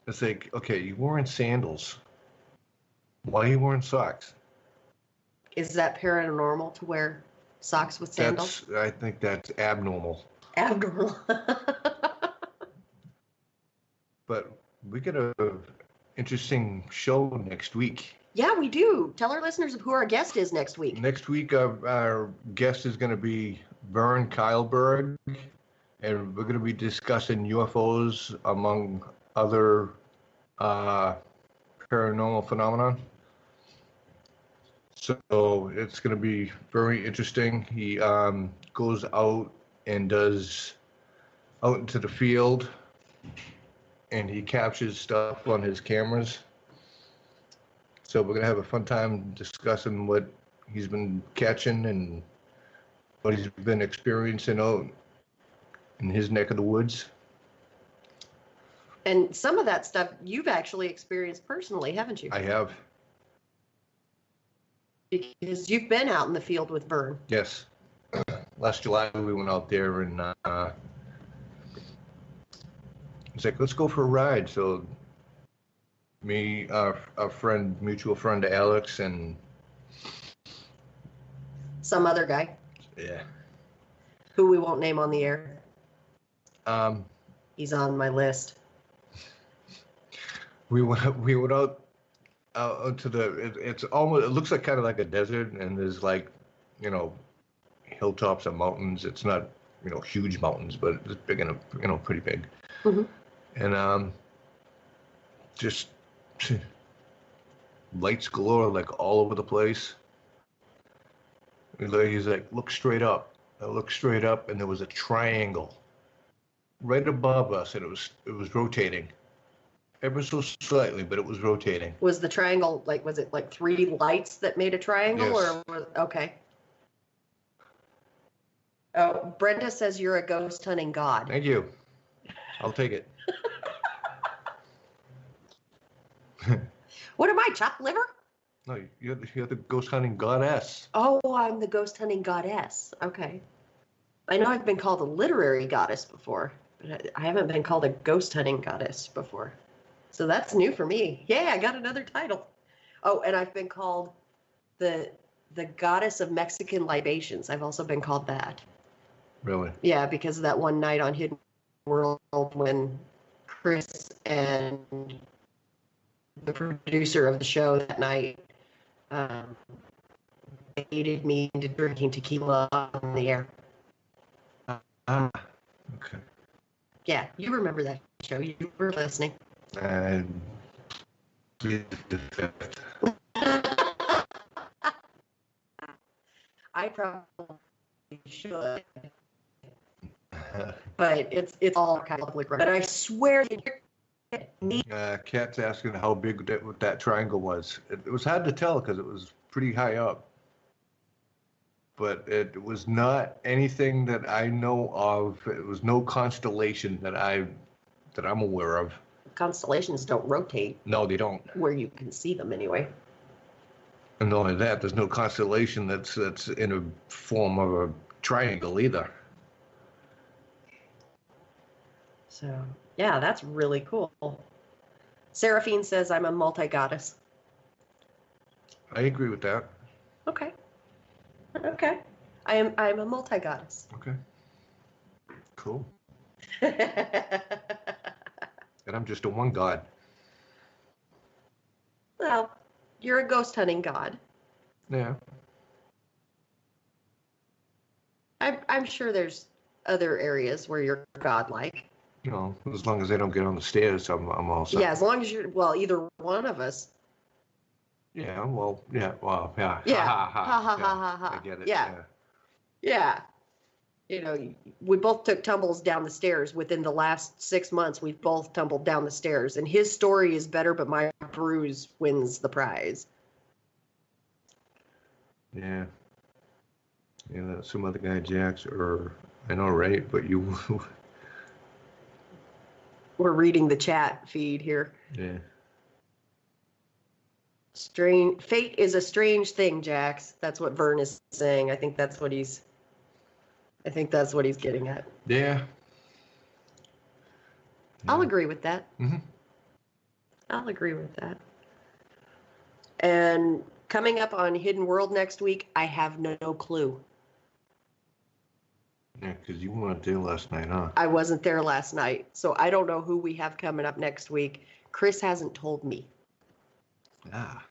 It's like, okay, you're wearing sandals. Why are you wearing socks? Is that paranormal to wear socks with sandals? I think that's abnormal. Abnormal. But we got a interesting show next week. Yeah, we do. Tell our listeners who our guest is next week. Next week, our guest is going to be Vern Kyleberg, and we're going to be discussing UFOs among other paranormal phenomenon. So it's going to be very interesting. He goes out and does out into the field, and he captures stuff on his cameras. So we're going to have a fun time discussing what he's been catching and what he's been experiencing out in his neck of the woods. And some of that stuff you've actually experienced personally, haven't you? I have. Because you've been out in the field with Vern. Yes. Last July we went out there and it's like, let's go for a ride. So me, our friend, mutual friend Alex, and some other guy. Yeah. Who we won't name on the air. He's on my list. We went out to the. It's almost. It looks like kind of like a desert, and there's like, you know, hilltops and mountains. It's not, you know, huge mountains, but it's big enough, you know, pretty big. Mm-hmm. And just lights galore, like all over the place. He's like, look straight up. I looked straight up, and there was a triangle right above us, and it was rotating ever so slightly, but it was rotating. Was the triangle like? Was it like 3 lights that made a triangle, yes. or okay? Oh, Brenda says you're a ghost hunting god. Thank you. I'll take it. What am I, chopped liver? No, you're the ghost hunting goddess. Oh, I'm the ghost hunting goddess. Okay. I know I've been called a literary goddess before, but I haven't been called a ghost hunting goddess before. So that's new for me. Yeah, I got another title. Oh, and I've been called the goddess of Mexican libations. I've also been called that. Really? Yeah, because of that one night on Hidden World when Chris and the producer of the show that night baited me into drinking tequila on the air. Okay. Yeah, you remember that show. You were listening. And plead the fifth. I probably should. But it's all kind of public record. But I swear Kat's asking how big that triangle was. It was hard to tell because it was pretty high up. But it was not anything that I know of. It was no constellation that I'm aware of. Constellations don't rotate. No, they don't. Where you can see them anyway. And not only that, there's no constellation that's in a form of a triangle either. So, yeah, that's really cool. Seraphine says I'm a multi-goddess. I agree with that. Okay. Okay. I'm a multi-goddess. Okay. Cool. Well, And I'm just a one god. you're a ghost hunting god. Yeah. I'm sure there's other areas where you're godlike. You know, as long as they don't get on the stairs, I'm all set. Yeah, as long as you're, well, either one of us. Yeah, well, yeah, well, yeah. Yeah. Ha ha ha. Ha, ha, ha, ha, ha. I get it. Yeah. Yeah. You know, we both took tumbles down the stairs. Within the last 6 months, we've both tumbled down the stairs. And his story is better, but my bruise wins the prize. Yeah. Yeah, that some other guy, Jax, or I know, right? But you. We're reading the chat feed here. Yeah. Strange fate is a strange thing, Jax. That's what Vern is saying. I think that's what he's getting at. Yeah. I'll agree with that. Mm-hmm. I'll agree with that. And coming up on Hidden World next week, I have no clue. Yeah, because you weren't there last night, huh? I wasn't there last night, so I don't know who we have coming up next week. Chris hasn't told me. Ah.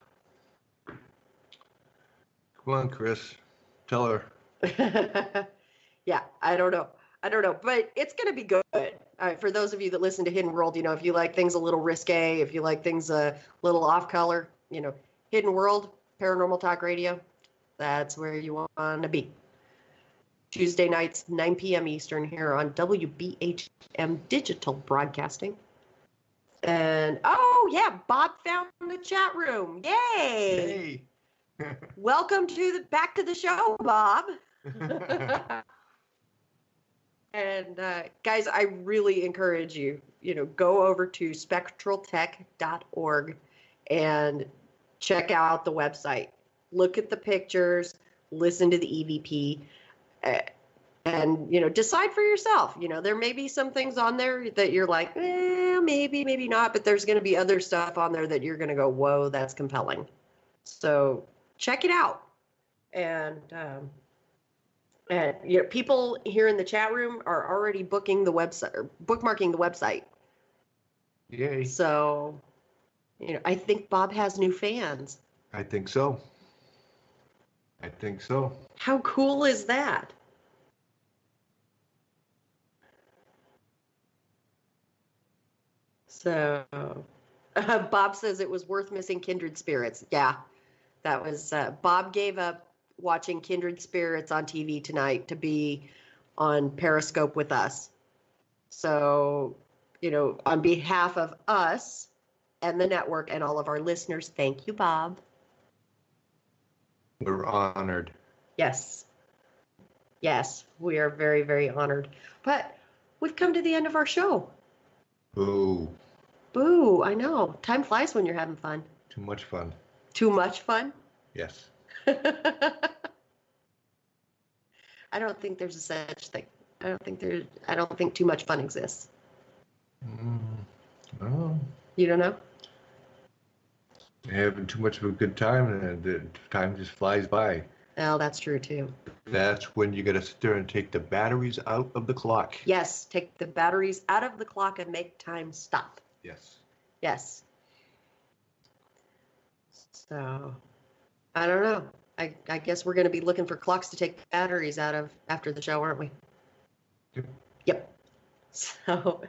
Come on, Chris. Tell her. Yeah, I don't know, but it's going to be good. For those of you that listen to Hidden World, you know, if you like things a little risque, if you like things a little off color, you know, Hidden World, Paranormal Talk Radio, that's where you want to be. Tuesday nights, 9 p.m. Eastern here on WBHM Digital Broadcasting. And, oh, yeah, Bob found the chat room. Yay! Hey! Welcome to back to the show, Bob. And, guys, I really encourage you, go over to spectraltech.org and check out the website. Look at the pictures, listen to the EVP. And, decide for yourself. There may be some things on there that you're like, maybe, maybe not. But there's going to be other stuff on there that you're going to go, whoa, that's compelling. So check it out. And people here in the chat room are already booking the website, or bookmarking the website. Yay. So, I think Bob has new fans. I think so. How cool is that? So, Bob says it was worth missing Kindred Spirits. Yeah, that was, Bob gave up watching Kindred Spirits on TV tonight to be on Periscope with us. So, on behalf of us and the network and all of our listeners, thank you, Bob. We're honored. Yes. Yes, we are very, very honored. But we've come to the end of our show. Boo. Boo, I know. Time flies when you're having fun. Too much fun. Too much fun? Yes. I don't think there's a such thing. I don't think too much fun exists. Oh. You don't know? Having too much of a good time, and the time just flies by. Oh, that's true too. That's when you got to sit there and take the batteries out of the clock. Yes, take the batteries out of the clock and make time stop. Yes. Yes. So, I don't know. I guess we're going to be looking for clocks to take batteries out of after the show, aren't we? Yep. Yep. So,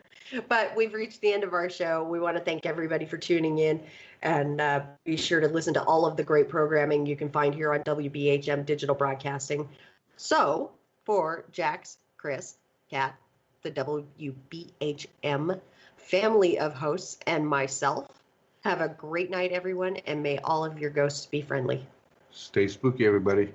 but we've reached the end of our show. We want to thank everybody for tuning in, and be sure to listen to all of the great programming you can find here on WBHM Digital Broadcasting. So, for Jax, Chris, Kat, the WBHM family of hosts, and myself, have a great night, everyone, and may all of your ghosts be friendly. Stay spooky, everybody.